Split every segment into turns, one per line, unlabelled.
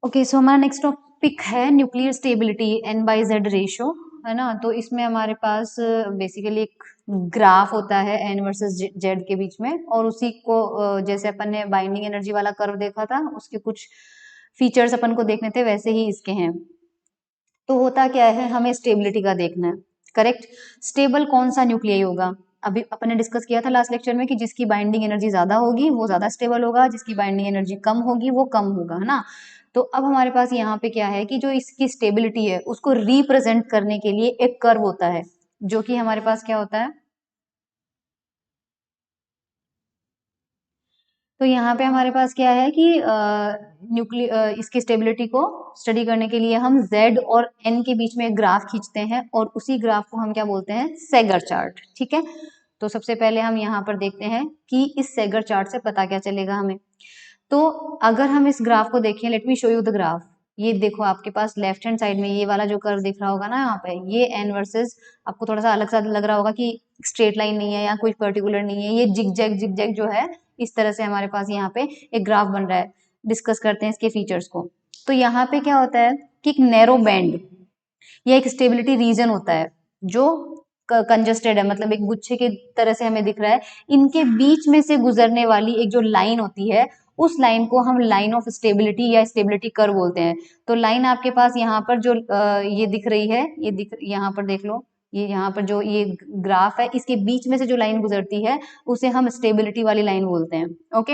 Okay, सो हमारा next topic है nuclear stability N/Z ratio, है ना। तो इसमें हमारे पास बेसिकली एक ग्राफ होता है N वर्सेस Z के बीच में, और उसी को जैसे अपन ने बाइंडिंग एनर्जी वाला कर्व देखा था, उसके कुछ फीचर्स अपन को देखने थे, वैसे ही इसके हैं। तो होता क्या है, हमें स्टेबिलिटी का देखना है। करेक्ट, स्टेबल कौन सा न्यूक्लियाई होगा? अभी अपन ने डिस्कस किया था लास्ट लेक्चर में कि जिसकी बाइंडिंग एनर्जी ज्यादा होगी वो ज्यादा स्टेबल होगा, जिसकी बाइंडिंग एनर्जी कम होगी वो कम होगा, है ना। तो अब हमारे पास यहाँ पे क्या है कि जो इसकी स्टेबिलिटी है उसको रिप्रेजेंट करने के लिए एक कर्व होता है, जो कि हमारे पास क्या होता है। तो यहाँ पे हमारे पास क्या है कि इसकी स्टेबिलिटी को स्टडी करने के लिए हम Z और N के बीच में एक ग्राफ खींचते हैं, और उसी ग्राफ को हम क्या बोलते हैं, सेगर चार्ट। ठीक है, तो सबसे पहले हम यहाँ पर देखते हैं कि इस सेगर चार्ट से पता क्या चलेगा हमें। तो अगर हम इस ग्राफ को देखें, let me show you the graph. ये देखो, आपके पास लेफ्ट हैंड साइड में ये वाला जो कर्व दिख रहा होगा ना, यहाँ पे ये N वर्सेस, आपको थोड़ा सा अलग सा लग रहा होगा कि स्ट्रेट लाइन नहीं है या कुछ पर्टिकुलर नहीं है, ये जिग जैग जो है, इस तरह से हमारे पास यहाँ पे एक ग्राफ बन रहा है। डिस्कस करते हैं इसके फीचर्स को। तो यहाँ पे क्या होता है कि एक नैरो बैंड या एक स्टेबिलिटी रीजन होता है जो कंजस्टेड है, मतलब एक गुच्छे की तरह से हमें दिख रहा है। इनके बीच में से गुजरने वाली एक जो लाइन होती है, उस लाइन को हम लाइन ऑफ स्टेबिलिटी या स्टेबिलिटी कर्व बोलते हैं। तो लाइन आपके पास यहाँ पर जो ये दिख रही है, ये यहाँ पर देख लो, ये यहाँ पर जो ये ग्राफ है, इसके बीच में से जो लाइन गुजरती है उसे हम स्टेबिलिटी वाली लाइन बोलते हैं। ओके,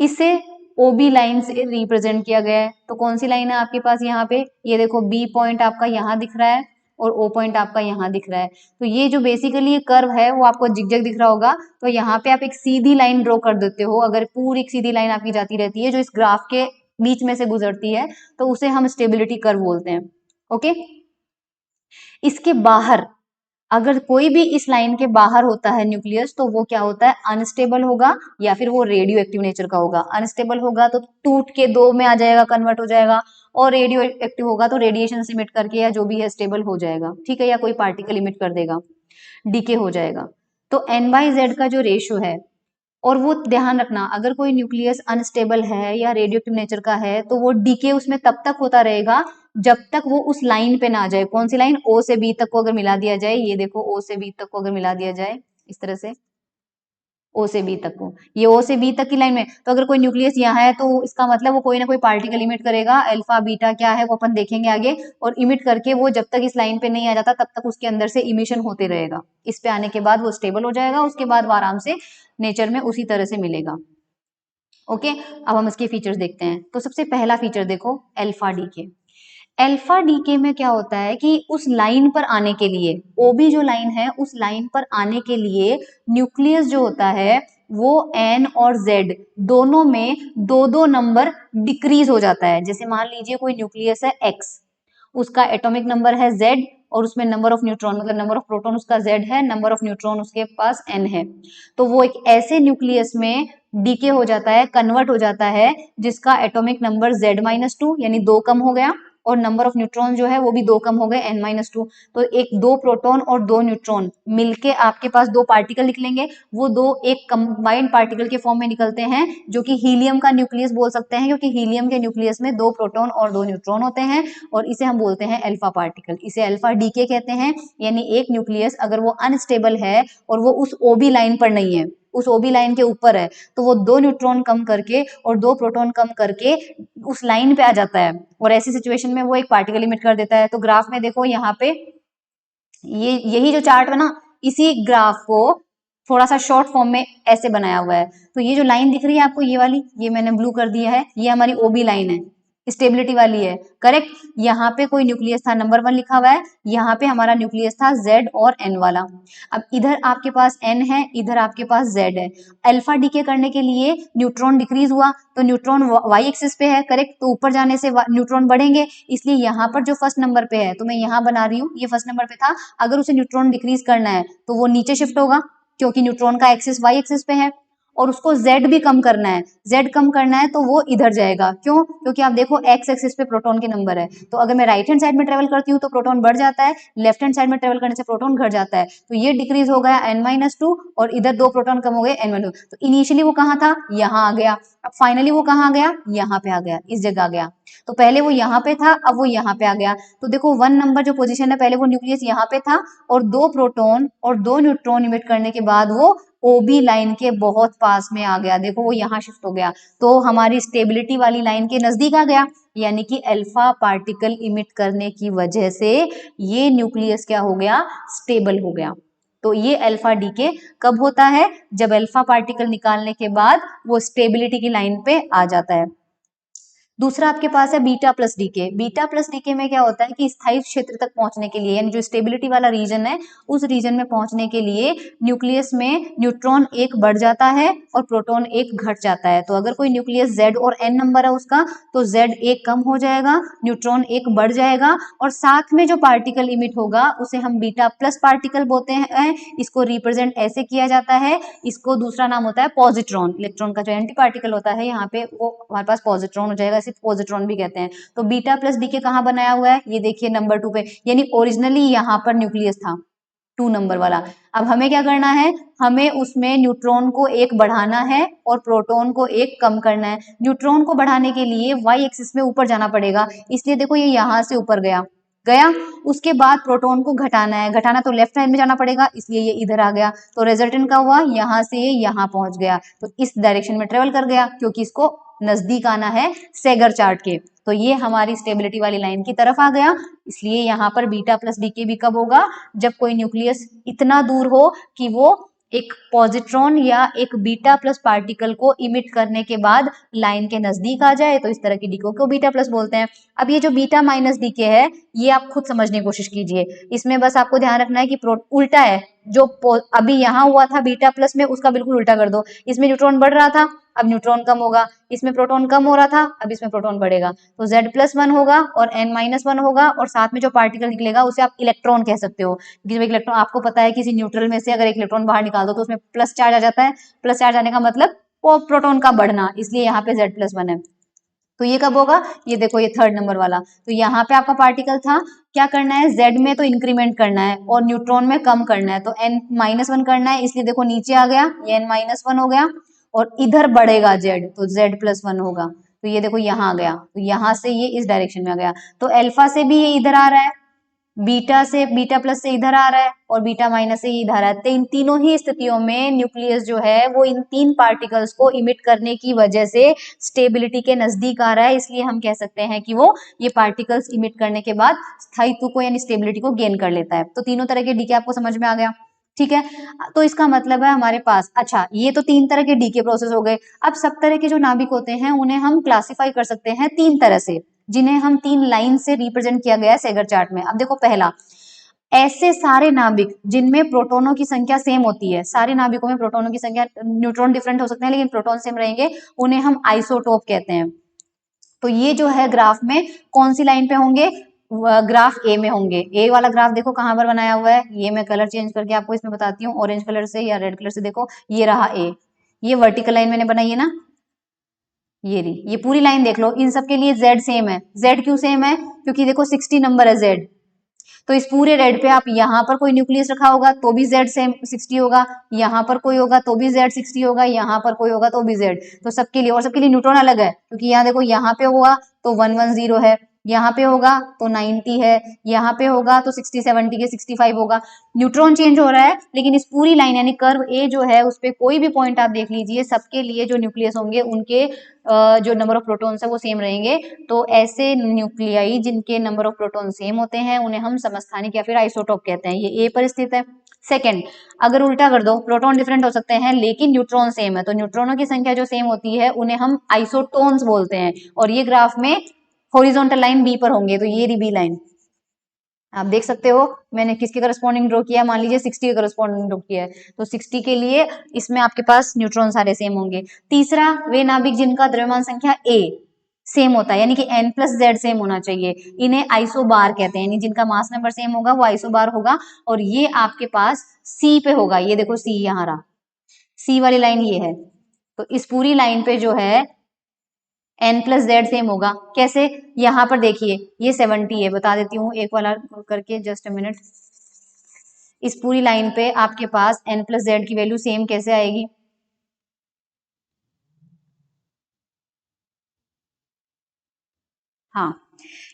इसे ओबी लाइन से रिप्रेजेंट किया गया है। तो कौन सी लाइन है आपके पास यहाँ पे, ये देखो, बी पॉइंट आपका यहाँ दिख रहा है और ओ पॉइंट आपका यहाँ दिख रहा है। तो ये जो बेसिकली ये कर्व है वो आपको जिगजैग दिख रहा होगा। तो यहाँ पे आप एक सीधी लाइन ड्रॉ कर देते हो। अगर पूरी एक सीधी लाइन आपकी जाती रहती है जो इस ग्राफ के बीच में से गुजरती है, तो उसे हम स्टेबिलिटी कर्व बोलते हैं। ओके, इसके बाहर अगर कोई भी इस लाइन के बाहर होता है न्यूक्लियस, तो वो क्या होता है, अनस्टेबल होगा या फिर वो रेडियो एक्टिव नेचर का होगा। अनस्टेबल होगा तो टूट के दो में आ जाएगा, कन्वर्ट हो जाएगा, और रेडियो एक्टिव होगा तो रेडिएशन से इमिट करके या जो भी है स्टेबल हो जाएगा। ठीक है, या कोई पार्टिकल इमिट कर देगा, डीके हो जाएगा। तो N/Z का जो रेशियो है, और वो ध्यान रखना, अगर कोई न्यूक्लियस अनस्टेबल है या रेडियोएक्टिव नेचर का है तो वो डीके उसमें तब तक होता रहेगा जब तक वो उस लाइन पे ना आ जाए। कौन सी लाइन, ओ से बी तक को अगर मिला दिया जाए, ये देखो ओ से बी तक को अगर मिला दिया जाए इस तरह से, ओ से बी तक को, ये ओ से बी तक की लाइन में, तो अगर कोई न्यूक्लियस यहाँ है तो इसका मतलब वो कोई ना कोई पार्टिकल इमिट करेगा। अल्फा बीटा क्या है वो अपन देखेंगे आगे, और इमिट करके वो जब तक इस लाइन पे नहीं आ जाता तब तक उसके अंदर से इमिशन होते रहेगा। इस पे आने के बाद वो स्टेबल हो जाएगा, उसके बाद वो आराम से नेचर में उसी तरह से मिलेगा। ओके, अब हम इसके फीचर्स देखते हैं। तो सबसे पहला फीचर देखो, अल्फा डीके। अल्फा डीके में क्या होता है कि उस लाइन पर आने के लिए, ओबी जो लाइन है उस लाइन पर आने के लिए न्यूक्लियस जो होता है वो N और Z दोनों में दो दो नंबर डिक्रीज हो जाता है। जैसे मान लीजिए कोई न्यूक्लियस है X, उसका एटॉमिक नंबर है Z, और उसमें नंबर ऑफ न्यूट्रॉन मतलब नंबर ऑफ प्रोटॉन उसका Z है, नंबर ऑफ न्यूट्रॉन उसके पास N है। तो वो एक ऐसे न्यूक्लियस में डीके हो जाता है, कन्वर्ट हो जाता है, जिसका एटॉमिक नंबर Z-2 यानी 2 कम हो गया, और नंबर ऑफ न्यूट्रॉन जो है वो भी 2 कम हो गए, N-2। तो एक दो प्रोटॉन और दो न्यूट्रॉन मिलके आपके पास दो पार्टिकल निकलेंगे। वो दो एक कंबाइंड पार्टिकल के फॉर्म में निकलते हैं, जो कि हीलियम का न्यूक्लियस बोल सकते हैं, क्योंकि हीलियम के न्यूक्लियस में दो प्रोटॉन और दो न्यूट्रॉन होते हैं, और इसे हम बोलते हैं अल्फा पार्टिकल। इसे अल्फा डीके कहते हैं। यानी एक न्यूक्लियस अगर वो अनस्टेबल है और वो उस ओबी लाइन पर नहीं है, उस ओबी लाइन के ऊपर है, तो वो दो न्यूट्रॉन कम करके और दो प्रोटॉन कम करके उस लाइन पे आ जाता है, और ऐसी सिचुएशन में वो एक पार्टिकल इमिट कर देता है। तो ग्राफ में देखो यहाँ पे ये यही जो चार्ट है ना, इसी ग्राफ को थोड़ा सा शॉर्ट फॉर्म में ऐसे बनाया हुआ है। तो ये जो लाइन दिख रही है आपको, ये वाली, ये मैंने ब्लू कर दिया है, ये हमारी ओबी लाइन है, स्टेबिलिटी वाली है। करेक्ट, यहाँ पे कोई न्यूक्लियस था, नंबर 1 लिखा हुआ है, यहाँ पे हमारा न्यूक्लियस था Z और N वाला। अब इधर आपके पास N है, इधर आपके पास Z है। अल्फा डीके करने के लिए न्यूट्रॉन डिक्रीज हुआ, तो न्यूट्रॉन वाई एक्सिस पे है, करेक्ट, तो ऊपर जाने से न्यूट्रॉन बढ़ेंगे, इसलिए यहाँ पर जो फर्स्ट नंबर पे है, तो मैं यहाँ बना रही हूँ, ये फर्स्ट नंबर पे था, अगर उसे न्यूट्रॉन डिक्रीज करना है तो वो नीचे शिफ्ट होगा, क्योंकि न्यूट्रॉन का एक्सिस वाई एक्सिस पे है। और उसको Z भी कम करना है, Z कम करना है तो वो इधर जाएगा। क्यों? क्योंकि आप देखो एक्स एक्सिस पे प्रोटॉन के नंबर है, तो अगर मैं राइट हैंड साइड में ट्रेवल करती हूँ तो प्रोटॉन बढ़ जाता है, लेफ्ट हैंड साइड में ट्रेवल करने से प्रोटॉन घट जाता है। तो ये डिक्रीज हो गया N-2, और इधर दो प्रोटॉन कम हो गए N-2। तो इनिशियली वो कहाँ था, यहाँ आ गया, अब फाइनली वो कहाँ आ गया, यहाँ पे आ गया, इस जगह आ गया। तो पहले वो यहाँ पे था, अब वो यहाँ पे आ गया। तो देखो 1 नंबर जो पोजीशन है, पहले वो न्यूक्लियस यहाँ पे था और 2 प्रोटॉन और 2 न्यूट्रॉन इमिट करने के बाद वो ओबी लाइन के बहुत पास में आ गया। देखो वो यहाँ शिफ्ट हो गया, तो हमारी स्टेबिलिटी वाली लाइन के नजदीक आ गया, यानी कि अल्फा पार्टिकल इमिट करने की वजह से ये न्यूक्लियस क्या हो गया, स्टेबल हो गया। तो ये अल्फा डीके कब होता है, जब अल्फा पार्टिकल निकालने के बाद वो स्टेबिलिटी की लाइन पे आ जाता है। दूसरा आपके पास है beta plus dk. Beta plus dk में क्या होता है कि स्थायी क्षेत्र तक पहुंचने के लिए, यानी जो स्टेबिलिटी वाला रीजन है उस रीजन में पहुंचने के लिए न्यूक्लियस में न्यूट्रॉन एक बढ़ जाता है और प्रोटॉन एक घट जाता है। तो अगर कोई न्यूक्लियस Z और N नंबर है उसका, तो Z एक कम हो जाएगा, न्यूट्रॉन एक बढ़ जाएगा और साथ में जो पार्टिकल इमिट होगा उसे हम बीटा प्लस पार्टिकल बोलते हैं। इसको रिप्रेजेंट ऐसे किया जाता है, इसको दूसरा नाम होता है पॉजिट्रॉन। इलेक्ट्रॉन का जो एंटी पार्टिकल होता है यहाँ पे वो हमारे पास पॉजिट्रॉन हो जाएगा, इसे पॉजिट्रॉन भी कहते हैं। तो बीटा प्लस डीके कहाँ बनाया हुआ है, ये देखिए नंबर 2 पे, यानी ओरिजिनली यहाँ पर न्यूक्लियस था 2 नंबर वाला। अब हमें क्या करना है, हमें उसमें न्यूट्रॉन को एक बढ़ाना है और प्रोटॉन को एक कम करना है। न्यूट्रॉन को बढ़ाने के लिए वाई एक्सिस में ऊपर जाना पड़ेगा, इसलिए देखो ये यहाँ से ऊपर गया गया उसके बाद प्रोटॉन को घटाना है, घटाना तो लेफ्ट हैंड में जाना पड़ेगा, इसलिए ये इधर आ गया। तो रिजल्टेंट का हुआ यहाँ से ये यहाँ पहुंच गया, तो इस डायरेक्शन में ट्रेवल कर गया क्योंकि इसको नजदीक आना है सेगर चार्ट के। तो ये हमारी स्टेबिलिटी वाली लाइन की तरफ आ गया, इसलिए यहाँ पर बीटा प्लस डीके भी कब होगा, जब कोई न्यूक्लियस इतना दूर हो कि वो एक पॉजिट्रॉन या एक बीटा प्लस पार्टिकल को इमिट करने के बाद लाइन के नजदीक आ जाए, तो इस तरह की डीको को बीटा प्लस बोलते हैं। अब ये जो बीटा माइनस डीके है ये आप खुद समझने की कोशिश कीजिए, इसमें बस आपको ध्यान रखना है कि उल्टा है, जो अभी यहाँ हुआ था बीटा प्लस में उसका बिल्कुल उल्टा कर दो। इसमें न्यूट्रॉन बढ़ रहा था, अब न्यूट्रॉन कम होगा, इसमें प्रोटॉन कम हो रहा था, अब इसमें प्रोटॉन बढ़ेगा। तो Z+1 होगा और N-1 होगा और साथ में जो पार्टिकल निकलेगा उसे आप इलेक्ट्रॉन कह सकते हो, क्योंकि जब इलेक्ट्रॉन, आपको पता है किसी न्यूट्रल में से अगर एक इलेक्ट्रॉन बाहर निकाल दो तो उसमें प्लस चार्ज आ जाता है, प्लस चार्ज आने का मतलब वो प्रोटॉन का बढ़ना, इसलिए यहाँ पे Z+1 है। तो ये कब होगा, ये देखो ये 3rd नंबर वाला, तो यहाँ पे आपका पार्टिकल था, क्या करना है, Z में तो इंक्रीमेंट करना है और न्यूट्रॉन में कम करना है, तो N-1 करना है, इसलिए देखो नीचे आ गया, ये N-1 हो गया और इधर बढ़ेगा Z, तो Z+1 होगा। तो ये देखो यहाँ आ गया, तो यहाँ से ये इस डायरेक्शन में आ गया, तो अल्फा से भी ये इधर आ रहा है, बीटा प्लस से इधर आ रहा है और बीटा माइनस से इधर आ रहा है। तो इन तीनों ही स्थितियों में न्यूक्लियस जो है वो इन 3 पार्टिकल्स को इमिट करने की वजह से स्टेबिलिटी के नजदीक आ रहा है, इसलिए हम कह सकते हैं कि वो ये पार्टिकल्स इमिट करने के बाद स्थायित्व को यानी स्टेबिलिटी को गेन कर लेता है। तो तीनों तरह के डीके आपको समझ में आ गया, ठीक है। तो इसका मतलब है हमारे पास, अच्छा ये तो 3 तरह के डीके प्रोसेस हो गए। अब सब तरह के जो नाभिक होते हैं उन्हें हम क्लासिफाई कर सकते हैं 3 तरह से, जिन्हें हम 3 लाइन से रिप्रेजेंट किया गया है सेगर चार्ट में। अब देखो पहला, ऐसे सारे नाभिक जिनमें प्रोटॉनों की संख्या सेम होती है, सारे नाभिकों में प्रोटॉनों की संख्या, न्यूट्रॉन डिफरेंट हो सकते हैं लेकिन प्रोटॉन सेम रहेंगे, उन्हें हम आइसोटोप कहते हैं। तो ये जो है ग्राफ में कौन सी लाइन पे होंगे, ग्राफ ए में होंगे। ए वाला ग्राफ देखो कहां पर बनाया हुआ है, ये मैं कलर चेंज करके आपको इसमें बताती हूँ, ऑरेंज कलर से या रेड कलर से, देखो ये रहा ए, ये वर्टिकल लाइन मैंने बनाई है ना, ये रही, ये पूरी लाइन देख लो, इन सब के लिए Z सेम है। Z क्यों सेम है, क्योंकि देखो 60 नंबर है Z, तो इस पूरे रेड पे आप यहाँ पर कोई न्यूक्लियस रखा होगा तो भी Z सेम 60 होगा, यहाँ पर कोई होगा तो भी Z 60 होगा, यहाँ पर कोई होगा तो भी Z, तो सबके लिए, और सबके लिए न्यूट्रॉन अलग है, क्योंकि यहाँ देखो यहाँ पे होगा तो 110 है, यहाँ पे होगा तो 90 है, यहाँ पे होगा तो 60 70 के 65 होगा, न्यूट्रॉन चेंज हो रहा है, लेकिन इस पूरी लाइन यानी कर्व ए जो है उस पे कोई भी पॉइंट आप देख लीजिए, सबके लिए जो न्यूक्लियस होंगे उनके जो नंबर ऑफ प्रोटॉन्स है वो सेम रहेंगे। तो ऐसे न्यूक्लियाई जिनके नंबर ऑफ प्रोटॉन सेम होते हैं उन्हें हम समस्थानिक या फिर आइसोटोप कहते हैं, ये ए पर स्थित है। सेकंड, अगर उल्टा कर दो, प्रोटॉन डिफरेंट हो सकते हैं लेकिन न्यूट्रॉन सेम है, तो न्यूट्रॉनों की संख्या जो सेम होती है उन्हें हम आइसोटोन्स बोलते हैं, और ये ग्राफ में हॉरिजॉन्टल लाइन बी पर होंगे, तो ये रही बी लाइन, आप देख सकते हो मैंने किसके करस्पॉन्डिंग ड्रॉ किया, मान लीजिए 60 के करस्पॉन्डिंग ड्रॉ किया है, तो 60 के लिए इसमें आपके पास न्यूट्रॉन सारे सेम होंगे। तीसरा, वे नाभिक जिनका द्रव्यमान संख्या ए सेम होता है, यानी कि N+Z सेम होना चाहिए, इन्हें आइसोबार कहते हैं, यानी जिनका मास नंबर सेम होगा वो आइसोबार होगा, और ये आपके पास सी पे होगा, ये देखो सी यहाँ रहा, सी वाली लाइन ये है, तो इस पूरी लाइन पे जो है N+Z सेम होगा। कैसे, यहाँ पर देखिए ये 70 है, बता देती हूँ एक वाला करके, जस्ट अ मिनट। इस पूरी लाइन पे आपके पास N+Z की वैल्यू सेम कैसे आएगी, हाँ,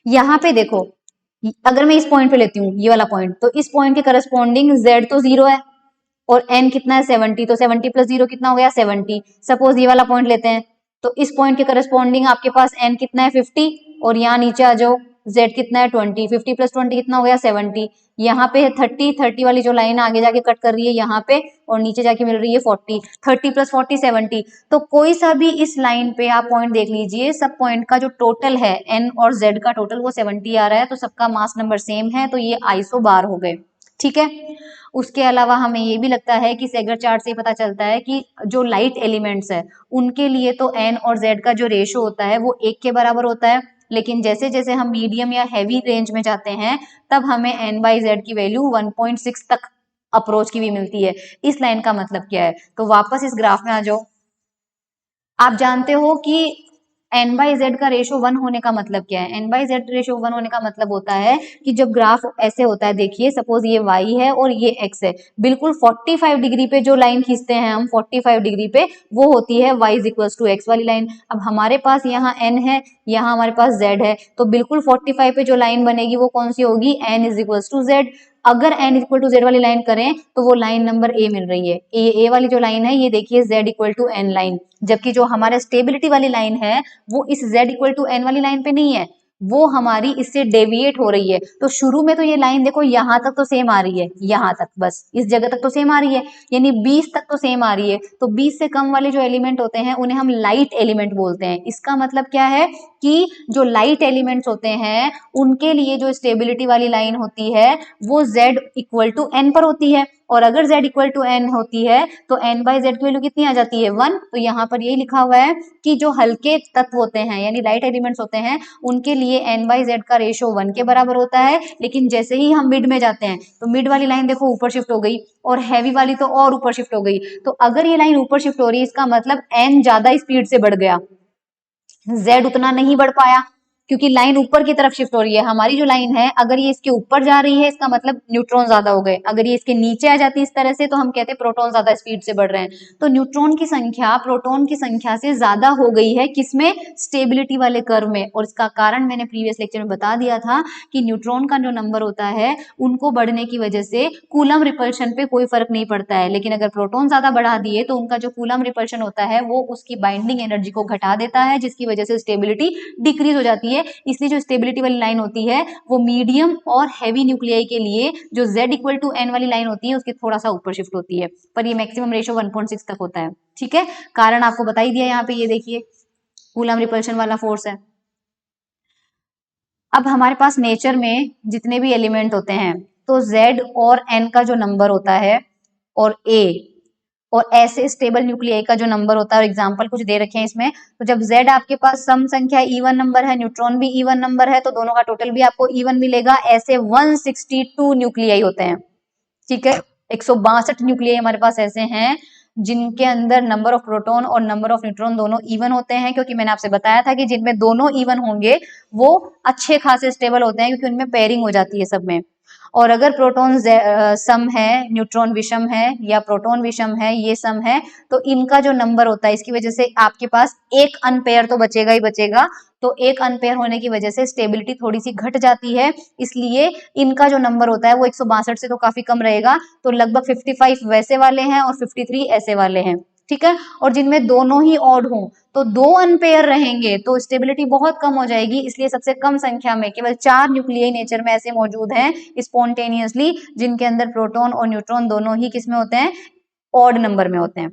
यहाँ पे देखो, अगर मैं इस पॉइंट पे लेती हूँ ये वाला पॉइंट, तो इस पॉइंट के करस्पॉन्डिंग z तो 0 है और n कितना है 70, तो 70 प्लस 0 कितना हो गया 70। सपोज ये वाला पॉइंट लेते हैं, तो इस पॉइंट के करस्पॉन्डिंग आपके पास n कितना है 50 और यहाँ नीचे आ जाओ, z कितना है 20, 50 प्लस 20 कितना हो गया 70। यहाँ पे है 30 वाली जो लाइन आगे जाके कट कर रही है यहाँ पे और नीचे जाके मिल रही है 40, 30 प्लस 40 70। तो कोई सा भी इस लाइन पे आप पॉइंट देख लीजिए, सब पॉइंट का जो टोटल है n और z का टोटल वो 70 आ रहा है, तो सबका मास नंबर सेम है, तो ये आइसोबार हो गए। ठीक है, उसके अलावा हमें ये भी लगता है कि सेगर चार्ट से पता चलता है कि जो लाइट एलिमेंट्स है उनके लिए तो n और z का जो रेशो होता है वो 1 के बराबर होता है, लेकिन जैसे जैसे हम मीडियम या हैवी रेंज में जाते हैं तब हमें n/z की वैल्यू 1.6 तक अप्रोच की भी मिलती है। इस लाइन का मतलब क्या है, तो वापस इस ग्राफ में आ जाओ। आप जानते हो कि n/z का रेशो 1 होने का मतलब क्या है, n/z रेशो 1 होने का मतलब होता है कि जब ग्राफ ऐसे होता है, देखिए सपोज ये y है और ये x है, बिल्कुल 45 डिग्री पे जो लाइन खींचते हैं हम 45 डिग्री पे, वो होती है y is equal to x वाली लाइन। अब हमारे पास यहाँ n है, यहाँ हमारे पास z है, तो बिल्कुल 45 पे जो लाइन बनेगी वो कौन सी होगी, n is equal to z। अगर n इक्वल टू z वाली लाइन करें तो वो लाइन नंबर a मिल रही है, ए वाली जो लाइन है ये देखिए z equal to n line, जबकि जो हमारे स्टेबिलिटी वाली लाइन है वो इस z इक्वल टू n वाली लाइन पे नहीं है, वो हमारी इससे डेविएट हो रही है। तो शुरू में तो ये लाइन देखो यहाँ तक तो सेम आ रही है, यहाँ तक बस इस जगह तक तो सेम आ रही है, यानी 20 तक तो सेम आ रही है। तो 20 से कम वाले जो एलिमेंट होते हैं उन्हें हम लाइट एलिमेंट बोलते हैं। इसका मतलब क्या है कि जो लाइट एलिमेंट्स होते हैं उनके लिए जो स्टेबिलिटी वाली लाइन होती है वो z इक्वल टू n पर होती है, और अगर z इक्वल टू n होती है तो n/z की वैल्यू कितनी आ जाती है 1। तो यहाँ पर यही लिखा हुआ है कि जो हल्के तत्व होते हैं यानी लाइट एलिमेंट्स होते हैं उनके लिए n/z का रेशो 1 के बराबर होता है, लेकिन जैसे ही हम मिड में जाते हैं तो मिड वाली लाइन देखो ऊपर शिफ्ट हो गई और हैवी वाली तो और ऊपर शिफ्ट हो गई। तो अगर ये लाइन ऊपर शिफ्ट हो रही है इसका मतलब n ज्यादा स्पीड से बढ़ गया, z उतना नहीं बढ़ पाया, क्योंकि लाइन ऊपर की तरफ शिफ्ट हो रही है। हमारी जो लाइन है अगर ये इसके ऊपर जा रही है इसका मतलब न्यूट्रॉन ज्यादा हो गए, अगर ये इसके नीचे आ जाती है इस तरह से तो हम कहते हैं प्रोटॉन ज्यादा स्पीड से बढ़ रहे हैं। तो न्यूट्रॉन की संख्या प्रोटॉन की संख्या से ज्यादा हो गई है किसमें, स्टेबिलिटी वाले कर्व में। और इसका कारण मैंने प्रीवियस लेक्चर में बता दिया था कि न्यूट्रॉन का जो नंबर होता है उनको बढ़ने की वजह से कूलम रिपल्शन पे कोई फर्क नहीं पड़ता है, लेकिन अगर प्रोटॉन ज्यादा बढ़ा दिए तो उनका जो कूलम रिपल्शन होता है वो उसकी बाइंडिंग एनर्जी को घटा देता है, जिसकी वजह से स्टेबिलिटी डिक्रीज हो जाती है। इसलिए जो स्टेबिलिटी वाली लाइन होती है वो मीडियम और हैवी न्यूक्लियाई के लिए जो z इक्वल टू n वाली लाइन होती है उसके थोड़ा सा ऊपर शिफ्ट होती है, पर ये मैक्सिमम रेशो 1.6 तक होता है। ठीक है, कारण आपको बता ही दिया यहाँ पे, ये देखिए कूलम रिपल्शन वाला फोर्स है। अब हमारे पास नेचर में जितने भी एलिमेंट होते हैं तो z और n का जो नंबर होता है और a और ऐसे स्टेबल न्यूक्लियाई का जो नंबर होता है, और एग्जांपल कुछ दे रखे हैं इसमें, तो जब z आपके पास सम संख्या इवन नंबर है, न्यूट्रॉन भी इवन नंबर है, तो दोनों का टोटल भी आपको इवन मिलेगा। ऐसे 162 न्यूक्लियाई होते हैं। ठीक है, 162 न्यूक्लियाई हमारे पास ऐसे हैं जिनके अंदर नंबर ऑफ प्रोटॉन और नंबर ऑफ न्यूट्रॉन दोनों इवन होते हैं, क्योंकि मैंने आपसे बताया था कि जिनमें दोनों इवन होंगे वो अच्छे खासे स्टेबल होते हैं क्योंकि उनमें पेयरिंग हो जाती है सब में। और अगर प्रोटॉन सम है, न्यूट्रॉन विषम है या प्रोटॉन विषम है, ये सम है, तो इनका जो नंबर होता है इसकी वजह से आपके पास एक अनपेयर तो बचेगा ही बचेगा। तो एक अनपेयर होने की वजह से स्टेबिलिटी थोड़ी सी घट जाती है, इसलिए इनका जो नंबर होता है वो 162 से तो काफी कम रहेगा। तो लगभग 55 वैसे वाले हैं और 53 ऐसे वाले हैं। ठीक है, और जिनमें दोनों ही ऑड हों तो दो अनपेयर रहेंगे तो स्टेबिलिटी बहुत कम हो जाएगी, इसलिए सबसे कम संख्या में केवल 4 न्यूक्लियाई नेचर में ऐसे मौजूद हैं स्पॉन्टेनियसली जिनके अंदर प्रोटॉन और न्यूट्रॉन दोनों ही किसमें होते हैं, ऑड नंबर में होते हैं।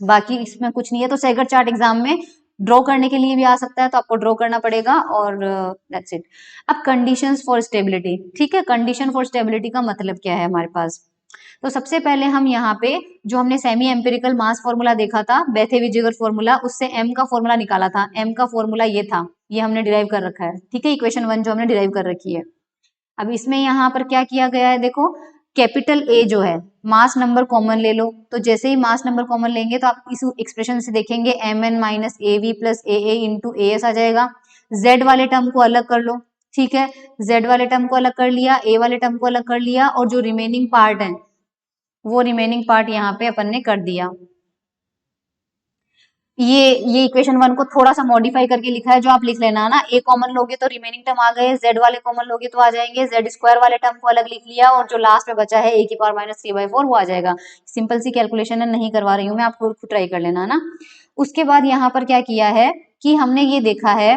बाकी इसमें कुछ नहीं है। तो सेगर चार्ट एग्जाम में ड्रॉ करने के लिए भी आ सकता है, तो आपको ड्रॉ करना पड़ेगा और दैट्स इट। अब कंडीशंस फॉर स्टेबिलिटी, ठीक है, कंडीशन फॉर स्टेबिलिटी का मतलब क्या है हमारे पास। तो सबसे पहले हम यहाँ पे जो हमने सेमी एम्पिरिकल मास फॉर्मूला देखा था, बेथे-विजेगर फॉर्मूला, उससे m का फॉर्मूला निकाला था। m का फॉर्मूला ये था, ये हमने डिराइव कर रखा है। ठीक है, इक्वेशन 1 जो हमने डिराइव कर रखी है। अब इसमें यहाँ पर क्या किया गया है, देखो कैपिटल A जो है मास नंबर कॉमन ले लो, तो जैसे ही मास नंबर कॉमन लेंगे तो आप इस एक्सप्रेशन से देखेंगे mn minus av plus aa into as आ जाएगा। z वाले टर्म को अलग कर लो, ठीक है, z वाले टर्म को अलग कर लिया, a वाले टर्म को अलग कर लिया, और जो रिमेनिंग पार्ट है वो रिमेनिंग पार्ट यहाँ पे अपन ने कर दिया। ये इक्वेशन 1 को थोड़ा सा मॉडिफाई करके लिखा है, जो आप लिख लेना ना। ए कॉमन लोगे तो रिमेनिंग टर्म आ गए, जेड वाले कॉमन लोगे तो आ जाएंगे, जेड स्क्वायर वाले टर्म को अलग लिख लिया, और जो लास्ट में बचा है ए की पावर माइनस 3/4 वो आ जाएगा। सिंपल सी कैलकुलेशन है, नहीं करवा रही हूँ मैं, आपको खुद ट्राई कर लेना ना। उसके बाद यहाँ पर क्या किया है कि हमने ये देखा है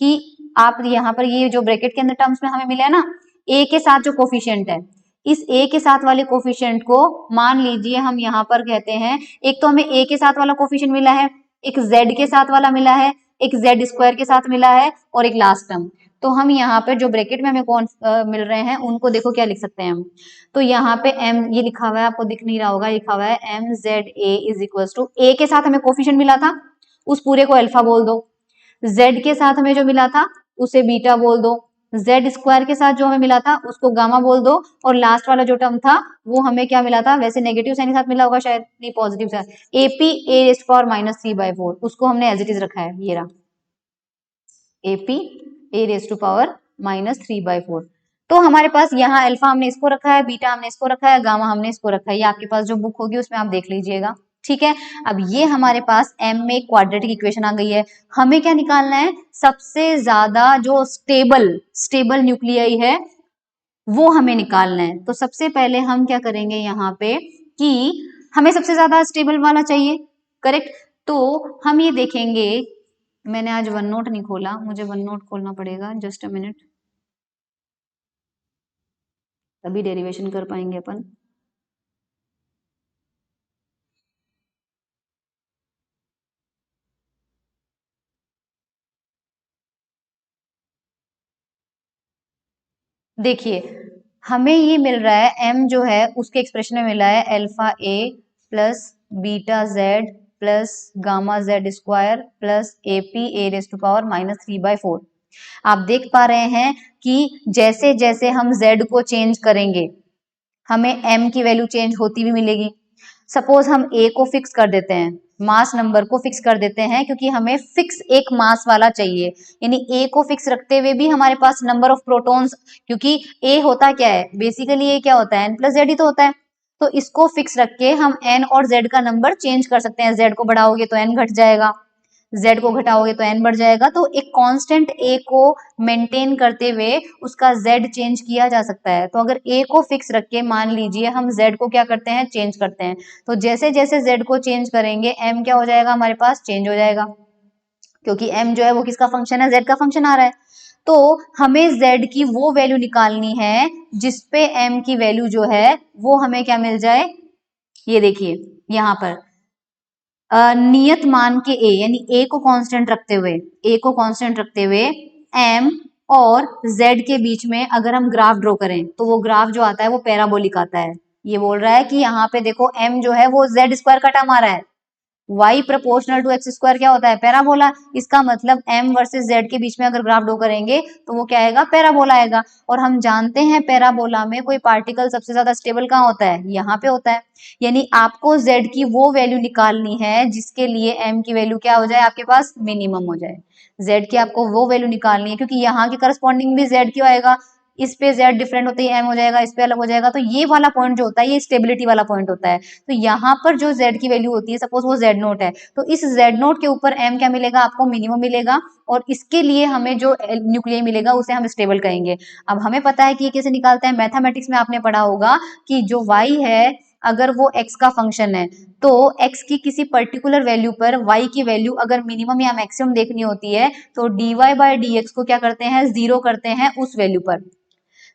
कि आप यहाँ पर ये जो ब्रैकेट के अंदर टर्म्स में हमें मिला है ना, ए के साथ जो कोफिशिएंट है, इस ए के साथ वाले कोफिशिएंट को मान लीजिए हम यहाँ पर कहते हैं, एक तो हमें ए के साथ वाला कोफिशिएंट मिला है, एक जेड के साथ वाला मिला है, एक जेड स्क्वायर के साथ मिला है, और एक लास्ट टर्म। तो हम यहाँ पे जो ब्रैकेट में हमें कौन मिल रहे हैं उनको देखो क्या लिख सकते हैं हम। तो यहाँ पे m ये लिखा हुआ है, आपको दिख नहीं रहा होगा, लिखा हुआ है mza इज इक्वल टू, ए के साथ हमें कोफिशिएंट मिला था उस पूरे को अल्फा बोल दो, z के साथ हमें जो मिला था उसे बीटा बोल दो, जेड स्क्वायर के साथ जो हमें मिला था उसको गामा बोल दो, और लास्ट वाला जो टर्म था वो हमें क्या मिला था, वैसे नेगेटिव साइन के साथ मिला होगा शायद, नहीं positive sign, ap a raise to power minus 3/4, उसको हमने एज इट इज रखा है, ये रहा ap a raise to power minus 3/4। तो हमारे पास यहाँ अल्फा हमने इसको रखा है, बीटा हमने इसको रखा है, गामा हमने इसको रखा है, ये आपके पास जो बुक होगी उसमें आप देख लीजिएगा। ठीक है, अब ये हमारे पास m में क्वाड्रेटिक इक्वेशन आ गई है। हमें क्या निकालना है, सबसे ज्यादा जो स्टेबल न्यूक्लियाई है वो हमें निकालना है। तो सबसे पहले हम क्या करेंगे यहाँ पे कि हमें सबसे ज्यादा स्टेबल वाला चाहिए, करेक्ट। तो हम ये देखेंगे, मैंने आज वन नोट नहीं खोला, मुझे वन नोट खोलना पड़ेगा, जस्ट अ मिनट, तभी डेरिवेशन कर पाएंगे अपन। देखिए हमें ये मिल रहा है m जो है उसके एक्सप्रेशन में मिला है alpha a plus beta z plus gamma z square plus ap a raise to power minus 3/4। आप देख पा रहे हैं कि जैसे जैसे हम z को चेंज करेंगे हमें m की वैल्यू चेंज होती भी मिलेगी। सपोज हम a को फिक्स कर देते हैं, मास नंबर को फिक्स कर देते हैं, क्योंकि हमें फिक्स एक मास वाला चाहिए, यानी a को फिक्स रखते हुए भी हमारे पास नंबर ऑफ प्रोटॉन्स, क्योंकि a होता क्या है बेसिकली, ये क्या होता है n प्लस जेड ही तो होता है। तो इसको फिक्स रख के हम n और z का नंबर चेंज कर सकते हैं, z को बढ़ाओगे तो n घट जाएगा, z को घटाओगे तो n बढ़ जाएगा। तो एक कांस्टेंट a को मेंटेन करते हुए उसका z चेंज किया जा सकता है। तो अगर a को फिक्स रख के मान लीजिए हम z को क्या करते हैं, चेंज करते हैं, तो जैसे जैसे z को चेंज करेंगे m क्या हो जाएगा, हमारे पास चेंज हो जाएगा, क्योंकि m जो है वो किसका फंक्शन है, z का फंक्शन आ रहा है। तो हमें z की वो वैल्यू निकालनी है जिसपे m की वैल्यू जो है वो हमें क्या मिल जाए, ये देखिए यहाँ पर नियत मान के a, यानी a को कांस्टेंट रखते हुए m और z के बीच में अगर हम ग्राफ ड्रॉ करें तो वो ग्राफ जो आता है वो पैराबोलिक आता है। ये बोल रहा है कि यहाँ पे देखो m जो है वो z स्क्वायर का टर्म आ रहा है, y proportional to x square क्या होता है, पैराबोला। इसका मतलब m वर्सेस z के बीच में अगर ग्राफ ड्रॉ करेंगे तो वो क्या आएगा, पैराबोला आएगा। और हम जानते हैं पैराबोला में कोई पार्टिकल सबसे ज्यादा स्टेबल कहाँ होता है, यहाँ पे होता है। यानी आपको z की वो वैल्यू निकालनी है जिसके लिए m की वैल्यू क्या हो जाए, आपके पास मिनिमम हो जाए। z की आपको वो वैल्यू निकालनी है, क्योंकि यहाँ के करस्पॉन्डिंग भी z क्यों आएगा, इस पे z डिफरेंट होते ही m हो जाएगा, इस पे अलग हो जाएगा। तो ये वाला पॉइंट जो होता है ये स्टेबिलिटी वाला पॉइंट होता है। तो यहाँ पर जो z की वैल्यू होती है, सपोज वो z नोट है, तो इस z नोट के ऊपर m क्या मिलेगा, आपको मिनिमम मिलेगा, और इसके लिए हमें जो न्यूक्लियस मिलेगा उसे हम स्टेबल कहेंगे। अब हमें पता है कि ये कैसे निकालते हैं, मैथमेटिक्स में आपने पढ़ा होगा कि जो y है अगर वो x का फंक्शन है तो x की किसी पर्टिकुलर वैल्यू पर y की वैल्यू अगर मिनिमम या मैक्सिमम देखनी होती है तो dy बाय dx को क्या करते हैं, जीरो करते हैं उस वैल्यू पर,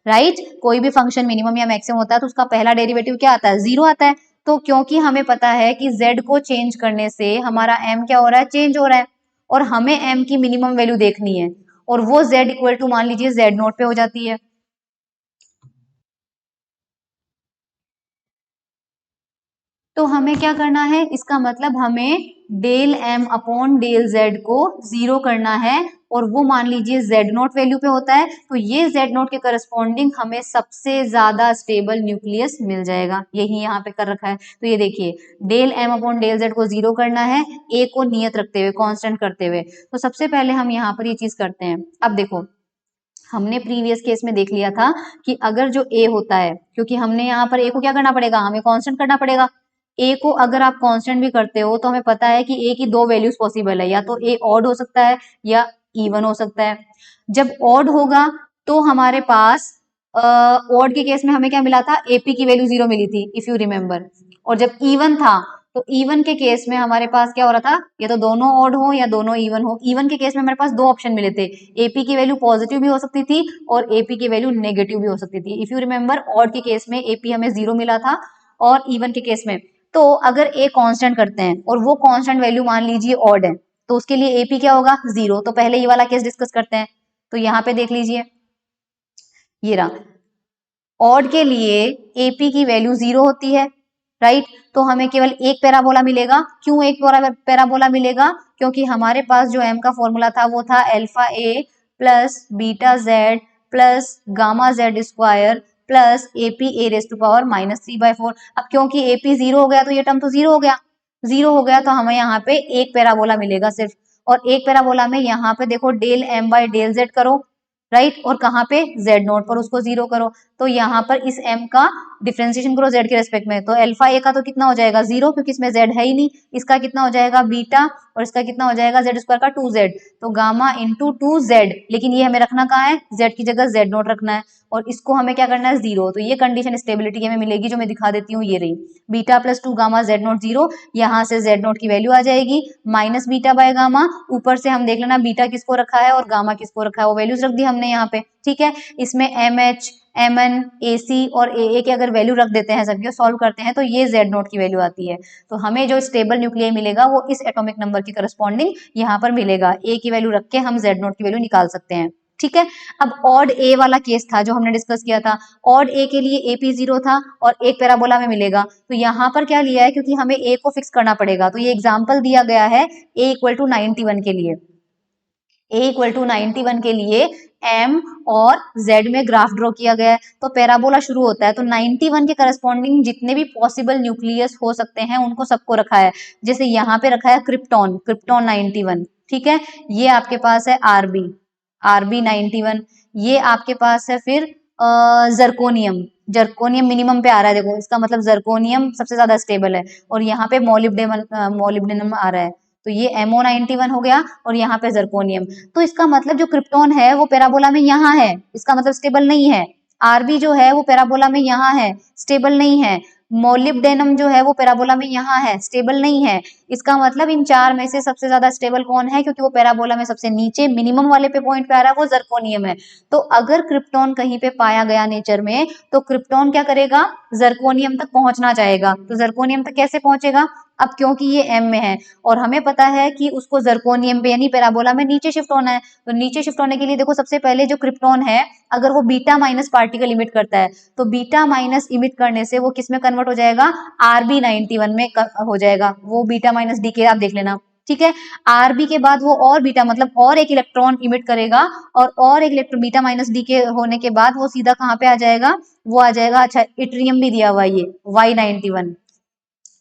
राइट। कोई भी फंक्शन मिनिमम या मैक्सिमम होता है तो उसका पहला डेरिवेटिव क्या आता है, जीरो आता है। तो क्योंकि हमें पता है कि z को चेंज करने से हमारा m क्या हो रहा है, चेंज हो रहा है, और हमें m की मिनिमम वैल्यू देखनी है, और वो z इक्वल टू मान लीजिए z नोट पे हो जाती है। तो हमें क्या करना है, इसका मतलब हमें del m upon del z को जीरो करना है, और वो मान लीजिए z नोट वैल्यू पे होता है। तो ये z नोट के करस्पॉन्डिंग हमें सबसे ज्यादा स्टेबल न्यूक्लियस मिल जाएगा, यही यहाँ पे कर रखा है। तो ये देखिए del m upon del z को जीरो करना है, a को नियत रखते हुए, कांस्टेंट करते हुए। तो सबसे पहले हम यहाँ पर ये चीज करते हैं। अब देखो हमने प्रीवियस केस में देख लिया था कि अगर जो a होता है, क्योंकि हमने यहाँ पर a को क्या करना पड़ेगा, हमें कांस्टेंट करना पड़ेगा, ए को अगर आप कांस्टेंट भी करते हो तो हमें पता है कि ए की दो वैल्यूज पॉसिबल है, या तो ए ऑड हो सकता है या इवन हो सकता है। जब ऑड होगा तो हमारे पास ऑड के केस में हमें क्या मिला था, एपी की वैल्यू 0 मिली थी इफ यू रिमेम्बर। और जब इवन था तो इवन के केस में हमारे पास क्या हो रहा था, या तो दोनों ऑड हो या दोनों इवन हो। इवन के केस में हमारे पास दो ऑप्शन मिले थे, एपी की वैल्यू पॉजिटिव भी हो सकती थी और एपी की वैल्यू नेगेटिव भी हो सकती थी। इफ यू रिमेम्बर, ऑड के केस में एपी हमें 0 मिला था और इवन के केस में। तो अगर ए कांस्टेंट करते हैं और वो कांस्टेंट वैल्यू मान लीजिए ऑड है, तो उसके लिए एपी क्या होगा, 0। तो पहले ये वाला केस डिस्कस करते हैं। तो यहाँ पे देख लीजिए, ये रहा, ऑड के लिए एपी की वैल्यू 0 होती है, राइट। तो हमें केवल एक पैराबोला मिलेगा। क्यों एक पैराबोला मिलेगा, क्योंकि हमारे पास जो एम का फॉर्मूला था वो था alpha a plus beta z plus gamma z square plus ap a raise to power -3/4। अब क्योंकि एपी 0 हो गया तो ये टर्म तो 0 हो गया, 0 हो गया तो हमें यहाँ पे एक पैराबोला मिलेगा सिर्फ। और एक पैराबोला में यहाँ पे देखो del m by del z करो, राइट। और कहाँ पे, जेड नोट पर उसको 0 करो। तो यहाँ पर इस m का डिफ्रेंसिएशन करो z के रेस्पेक्ट में, तो अल्फा ए का तो कितना हो जाएगा 0, क्योंकि इसमें z है ही नहीं। इसका कितना हो जाएगा बीटा, और इसका कितना हो जाएगा जेड स्क्वायर का 2z, तो गामा इंटू 2z। लेकिन ये हमें रखना कहाँ है, z की जगह z नोट रखना है, और इसको हमें क्या करना है 0। तो ये कंडीशन स्टेबिलिटी हमें मिलेगी, जो मैं दिखा देती हूँ, ये रही, beta plus 2 gamma z note 0। यहाँ से z नोट की वैल्यू आ जाएगी माइनस बीटा बाय गामा। ऊपर से हम देख लेना बीटा किसको रखा है और गामा किसको रखा है, वो वैल्यूज रख दी हमने यहाँ पे, ठीक है। इसमें एम एच, एम एन, ए सी और ए की अगर वैल्यू रख देते हैं, सबकी सॉल्व करते हैं, तो ये जेड नोट की वैल्यू आती है। तो हमें जो स्टेबल न्यूक्लियाई मिलेगा वो इस एटॉमिक नंबर की करस्पॉन्डिंग यहाँ पर मिलेगा। ए की वैल्यू रख के हम जेड नोट की वैल्यू निकाल सकते हैं, ठीक है। अब ऑड ए वाला केस था जो हमने डिस्कस किया था। ऑड ए के लिए एपी 0 था और एक पैराबोला में मिलेगा। तो यहाँ पर क्या लिया है, क्योंकि हमें ए को फिक्स करना पड़ेगा, तो ये एग्जाम्पल दिया गया है ए इक्वल टू 91 के लिए। ए इक्वल टू 91 के लिए एम और जेड में ग्राफ ड्रॉ किया गया है। तो पैराबोला शुरू होता है, तो 91 के करस्पॉन्डिंग जितने भी पॉसिबल न्यूक्लियस हो सकते हैं उनको सबको रखा है। जैसे यहाँ पे रखा है क्रिप्टॉन, क्रिप्टॉन 91, ठीक है। ये आपके पास है आरबी, आरबी 91। ये आपके पास है फिर जर्कोनियम, जर्कोनियम मिनिमम पे आ रहा है, देखो इसका मतलब जर्कोनियम सबसे ज्यादा स्टेबल है। और यहाँ पे मोलिब्डेनम आ रहा है, तो ये MO91 हो गया, और यहाँ पे जर्कोनियम। तो इसका मतलब जो क्रिप्टॉन है वो पैराबोला में यहाँ है, इसका मतलब स्टेबल नहीं है। आरबी जो है वो पैराबोला में यहाँ है, स्टेबल नहीं है। मोलिब्डेनम जो है वो पैराबोला में यहाँ है, स्टेबल नहीं है। इसका मतलब इन चार में से सबसे ज्यादा स्टेबल कौन है, क्योंकि वो पैराबोला में सबसे नीचे मिनिमम वाले पे पॉइंट पे आ रहा है, वो जर्कोनियम है। तो अगर क्रिप्टॉन कहीं पे पाया गया नेचर में, तो क्रिप्टॉन क्या करेगा, जर्कोनियम तक पहुंचना चाहेगा। तो जर्कोनियम तक कैसे पहुंचेगा, अब क्योंकि ये एम में है और हमें पता है कि उसको जर्कोनियम पे यानी पैराबोला में नीचे शिफ्ट होना है, तो नीचे शिफ्ट होने के लिए देखो सबसे पहले जो क्रिप्टॉन है, अगर वो बीटा माइनस पार्टिकल इमिट करता है, तो बीटा माइनस इमिट करने से वो किस में कन्वर्ट हो जाएगा, आरबी 91 में हो जाएगा। वो बीटा माइनस डी के आप देख लेना, ठीक है। आरबी के बाद वो और बीटा मतलब और एक इलेक्ट्रॉन इमिट करेगा, और एक इलेक्ट्रॉन बीटा माइनस डी के होने के बाद वो सीधा कहाँ पे आ जाएगा, वो आ जाएगा, अच्छा इट्रियम भी दिया हुआ है ये Y91,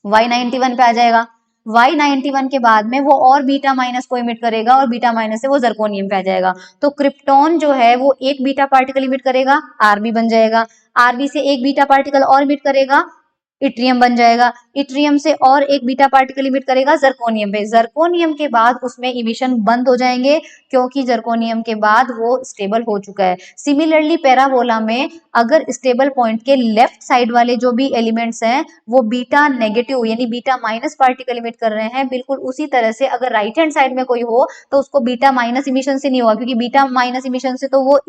Y91 पे आ जाएगा। Y91 के बाद में वो और बीटा माइनस को इमिट करेगा, और बीटा माइनस से वो जर्कोनियम पे आ जाएगा। तो क्रिप्टॉन जो है वो एक बीटा पार्टिकल इमिट करेगा, आरबी बन जाएगा। आरबी से एक बीटा पार्टिकल और इमिट करेगा, इट्रियम बन जाएगा। इट्रियम से और एक बीटा पार्टिकल इमिट करेगा जर्कोनियम पे। जर्कोनियम के बाद उसमें इमिशन बंद हो जाएंगे, क्योंकि जर्कोनियम के बाद वो स्टेबल हो चुका है। सिमिलरली पैराबोला में अगर स्टेबल पॉइंट के लेफ्ट साइड वाले जो भी एलिमेंट्स हैं वो बीटा नेगेटिव यानी बीटा माइनस पार्टिकल इमिट कर रहे हैं, बिल्कुल उसी तरह से अगर राइट हैंड साइड में कोई हो तो उसको बीटा माइनस इमिशन से नहीं होगा, क्योंकि बीटा माइनस इमिशन से तो वो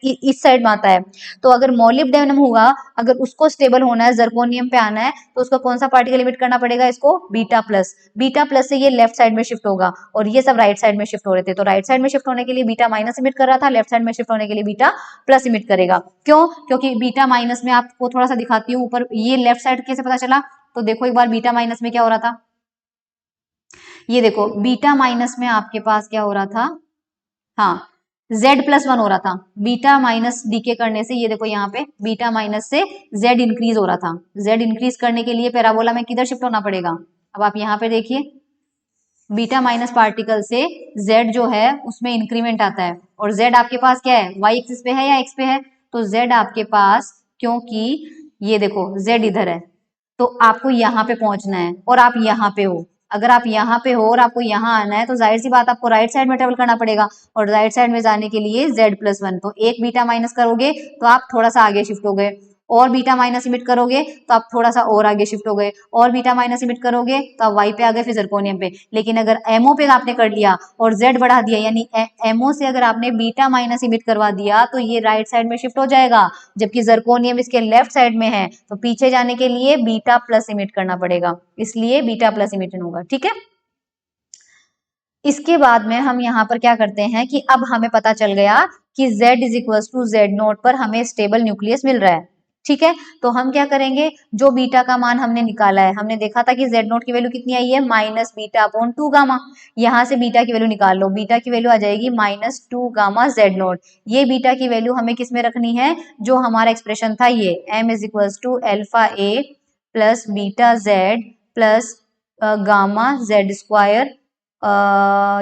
इस साइड में आता है। तो अगर मोलिब्डेनम हुआ, अगर उसको स्टेबल होना है, जर्कोनियम पे आना है, तो उसको कौन सा पार्टिकल इमिट करना पड़ेगा, इसको बीटा प्लस। बीटा प्लस से ये लेफ्ट साइड में शिफ्ट होगा, और ये सब राइट साइड में शिफ्ट हो रहे थे। तो राइट साइड में शिफ्ट होने के लिए बीटा माइनस इमिट कर रहा था, लेफ्ट साइड में शिफ्ट होने के लिए बीटा प्लस इमिट करेगा। क्यों, क्योंकि बीटा माइनस में आपको थोड़ा सा दिखाती हूँ ऊपर, ये लेफ्ट साइड कैसे पता चला, तो देखो एक बार बीटा माइनस में क्या हो रहा था, ये देखो बीटा माइनस में आपके पास क्या हो रहा था, हाँ Z+1 हो रहा था। बीटा माइनस डीके करने से ये देखो यहाँ पे बीटा माइनस से Z इंक्रीज हो रहा था। Z इंक्रीज करने के लिए पैराबोला में किधर शिफ्ट होना पड़ेगा, अब आप यहाँ पे देखिए बीटा माइनस पार्टिकल से Z जो है उसमें इंक्रीमेंट आता है, और Z आपके पास क्या है, Y एक्सिस पे है या X पे है, तो Z आपके पास, क्योंकि ये देखो Z इधर है, तो आपको यहाँ पे पहुंचना है और आप यहाँ पे हो। अगर आप यहाँ पे हो और आपको यहाँ आना है तो जाहिर सी बात आपको राइट साइड में ट्रेवल करना पड़ेगा, और राइट साइड में जाने के लिए z+1, तो एक बीटा माइनस करोगे तो आप थोड़ा सा आगे शिफ्ट हो गए, और बीटा माइनस इमिट करोगे तो आप थोड़ा सा और आगे शिफ्ट हो गए, और बीटा माइनस इमिट करोगे तो आप y पे आ गए, फिर जरकोनियम पे। लेकिन अगर MO पे आपने कर लिया और z बढ़ा दिया, यानी MO से अगर आपने बीटा माइनस इमिट करवा दिया तो ये राइट साइड में शिफ्ट हो जाएगा, जबकि जरकोनियम इसके लेफ्ट साइड में है, तो पीछे जाने के लिए बीटा प्लस इमिट करना पड़ेगा, इसलिए बीटा प्लस इमिशन होगा। ठीक है, इसके बाद में हम यहाँ पर क्या करते हैं कि अब हमें पता चल गया कि Z is equal to Z0 पर हमें स्टेबल न्यूक्लियस मिल रहा है। ठीक है, तो हम क्या करेंगे, जो बीटा का मान हमने निकाला है, हमने देखा था कि Z0 की वैल्यू कितनी आई है, माइनस बीटा अपॉन 2 गामा। यहाँ से बीटा की वैल्यू निकाल लो, बीटा की वैल्यू आ जाएगी माइनस 2 गामा Z0। ये बीटा की वैल्यू हमें किस में रखनी है, जो हमारा एक्सप्रेशन था ये m is equal to alpha a plus beta z plus gamma Z²,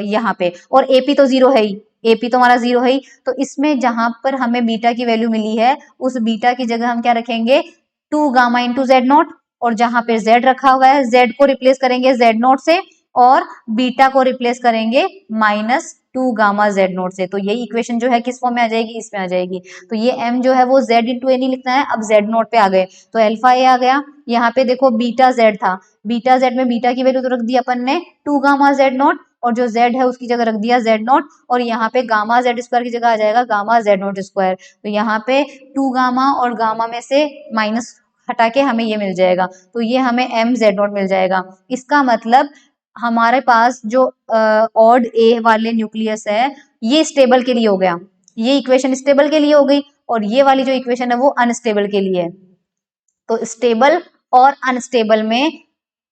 यहाँ पे, और एपी तो जीरो है ही, एपी तो हमारा जीरो है ही, तो इसमें जहां पर हमें बीटा की वैल्यू मिली है उस बीटा की जगह हम क्या रखेंगे, 2 गामा इंटू Z0, और जहां पे Z रखा हुआ है Z को रिप्लेस करेंगे Z0 से, और बीटा को रिप्लेस करेंगे माइनस 2 गामा Z0 से। तो यही इक्वेशन जो है किस फॉर्म में आ जाएगी, इसमें आ जाएगी। तो ये m जो है वो Z इंटू ए नहीं लिखना है, अब Z0 पे आ गए, तो अल्फा ए आ गया। यहाँ पे देखो बीटा Z था, बीटा Z में बीटा की वैल्यू तो रख दी अपन ने 2 गामा Z0, और जो Z है उसकी जगह रख दिया Z0, और यहाँ पे गामा Z² की जगह आ जाएगा गामा Z0²। तो यहाँ पे 2 गामा और गामा में से माइनस हटा के हमें ये मिल जाएगा, तो ये हमें mZ0 मिल जाएगा। इसका मतलब हमारे पास जो ऑड ए वाले न्यूक्लियस है ये स्टेबल के लिए हो गया, ये इक्वेशन स्टेबल के लिए हो गई, और ये वाली जो इक्वेशन है वो अनस्टेबल के लिए है। तो स्टेबल और अनस्टेबल में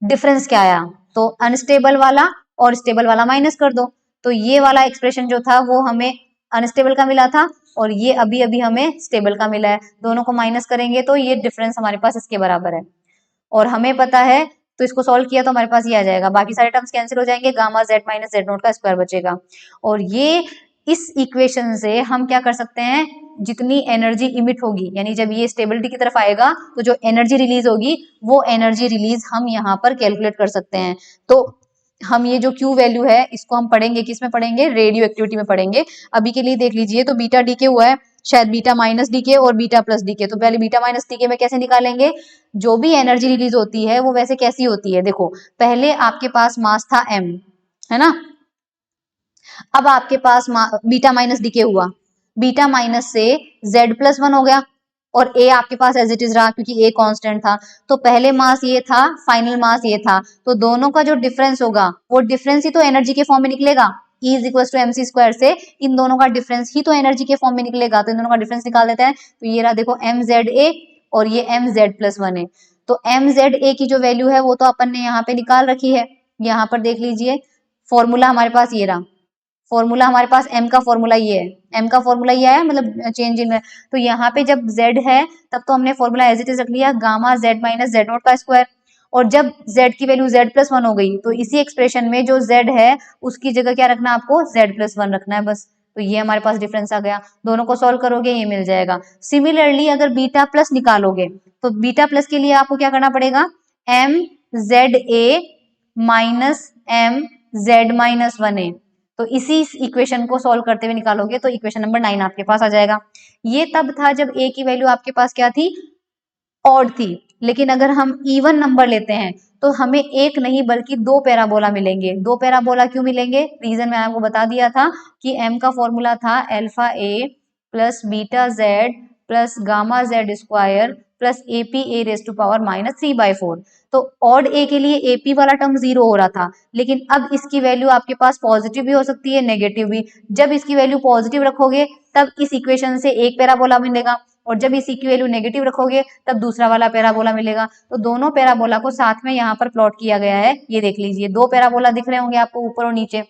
डिफरेंस क्या आया, तो अनस्टेबल वाला और स्टेबल वाला माइनस कर दो, तो ये वाला एक्सप्रेशन जो था वो हमें अनस्टेबल का मिला था, और ये अभी अभी हमें स्टेबल का मिला है। दोनों को माइनस करेंगे तो ये डिफरेंस हमारे पास इसके बराबर है, और हमें पता है, तो इसको सॉल्व किया तो हमारे पास ये आ जाएगा, बाकी सारे टर्म्स कैंसिल हो जाएंगे, गामा Z माइनस Z0 का स्क्वायर बचेगा। और ये इस इक्वेशन से हम क्या कर सकते हैं, जितनी एनर्जी इमिट होगी, यानी जब ये स्टेबिलिटी की तरफ आएगा तो जो एनर्जी रिलीज होगी वो एनर्जी रिलीज हम यहाँ पर कैलकुलेट कर सकते हैं। तो हम ये जो Q वैल्यू है इसको हम पढ़ेंगे, किस में पढ़ेंगे, रेडियो एक्टिविटी में पढ़ेंगे। अभी के लिए देख लीजिए, तो बीटा डीके हुआ है, शायद बीटा माइनस डीके और बीटा प्लस डीके। तो पहले बीटा माइनस डीके में कैसे निकालेंगे, जो भी एनर्जी रिलीज होती है वो वैसे कैसी होती है, देखो पहले आपके पास मास था m, है ना, अब आपके पास बीटा माइनस डीके हुआ, बीटा माइनस से Z+1 हो गया, और A आपके पास एज इट इज रहा क्योंकि A कांस्टेंट था। तो पहले मास ये था, फाइनल मास ये था, तो दोनों का जो डिफरेंस होगा वो डिफरेंस ही तो एनर्जी के फॉर्म में निकलेगा। E is equal to mc² से इन दोनों का डिफरेंस ही तो एनर्जी के फॉर्म में निकलेगा, तो इन दोनों का डिफरेंस निकाल देते हैं। तो ये रहा देखो mza और ये mz+1 है। तो mza की जो वैल्यू है वो तो अपन ने यहाँ पे निकाल रखी है, यहाँ पर देख लीजिए फॉर्मूला हमारे पास ये रहा, फॉर्मूला हमारे पास m का फॉर्मूला ये है, m का फॉर्मूला ये है, मतलब चेंज इन में। तो यहाँ पे जब z है तब तो हमने फॉर्मूला एज इट इज रख लिया, गामा Z माइनस Z0 का स्क्वायर, और जब z की वैल्यू Z+1 हो गई तो इसी एक्सप्रेशन में जो z है उसकी जगह क्या रखना, आपको Z+1 रखना है बस। तो ये हमारे पास डिफरेंस आ गया, दोनों को सॉल्व करोगे ये मिल जाएगा। सिमिलरली अगर बीटा प्लस निकालोगे तो बीटा प्लस के लिए आपको क्या करना पड़ेगा, mza माइनस mz-1a। तो इसी इक्वेशन को सॉल्व करते हुए निकालोगे तो इक्वेशन नंबर 9 आपके पास आ जाएगा। ये तब था जब a की वैल्यू आपके पास क्या थी, ऑड थी। लेकिन अगर हम इवन नंबर लेते हैं तो हमें एक नहीं बल्कि 2 पैराबोला मिलेंगे। 2 पैराबोला क्यों मिलेंगे, रीजन मैं आपको बता दिया था कि m का फॉर्मूला था alpha a plus beta z plus gamma Z² plus AP(a⁻³ तो ऑड ए के लिए एपी वाला टर्म 0 हो रहा था, लेकिन अब इसकी वैल्यू आपके पास पॉजिटिव भी हो सकती है, नेगेटिव भी। जब इसकी वैल्यू पॉजिटिव रखोगे तब इस इक्वेशन से एक पैराबोला मिलेगा, और जब इसी की वैल्यू नेगेटिव रखोगे तब दूसरा वाला पैराबोला मिलेगा। तो दोनों पैराबोला को साथ में यहाँ पर प्लॉट किया गया है, ये देख लीजिए 2 पैराबोला दिख रहे होंगे आपको ऊपर और नीचे।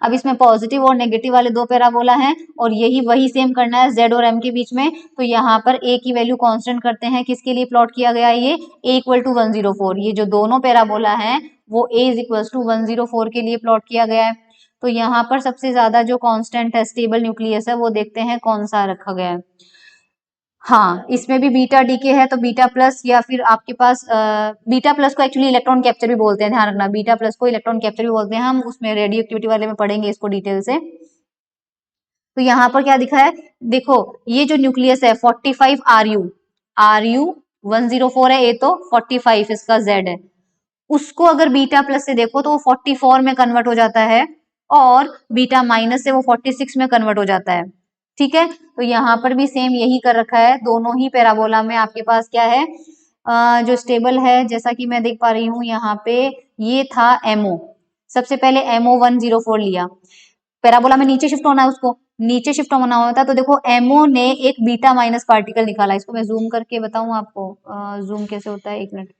अब इसमें पॉजिटिव और नेगेटिव वाले 2 पैराबोला हैं, और यही वही सेम करना है z और m के बीच में। तो यहाँ पर a की वैल्यू कांस्टेंट करते हैं, किसके लिए प्लॉट किया गया है ये, a इक्वल टू 104। ये जो दोनों पैराबोला हैं वो a इज इक्वल टू 104 के लिए प्लॉट किया गया है। तो यहाँ पर सबसे ज्यादा जो कांस्टेंट है, स्टेबल न्यूक्लियस है, वो देखते हैं कौन सा रखा गया है। हाँ, इसमें भी बीटा डीके है, तो बीटा प्लस या फिर आपके पास बीटा प्लस को एक्चुअली इलेक्ट्रॉन कैप्चर भी बोलते हैं, ध्यान रखना, बीटा प्लस को इलेक्ट्रॉन कैप्चर भी बोलते हैं, हम उसमें रेडियो एक्टिविटी वाले में पढ़ेंगे इसको डिटेल से। तो यहाँ पर क्या दिखा है, देखो ये जो न्यूक्लियस है 45 आर यू 104 है, ये तो 45 इसका जेड है, उसको अगर बीटा प्लस से देखो तो वो 44 में कन्वर्ट हो जाता है, और बीटा माइनस से वो 46 में कन्वर्ट हो जाता है। ठीक है, तो यहाँ पर भी सेम यही कर रखा है, दोनों ही पैराबोला में आपके पास क्या है, जो स्टेबल है, जैसा कि मैं देख पा रही हूँ यहाँ पे, ये था एमओ, सबसे पहले एमओ 104 लिया, पैराबोला में नीचे शिफ्ट होना है, उसको नीचे शिफ्ट होना होता है, तो देखो एमओ ने एक बीटा माइनस पार्टिकल निकाला, इसको मैं जूम करके बताऊं आपको, जूम कैसे होता है, एक मिनट,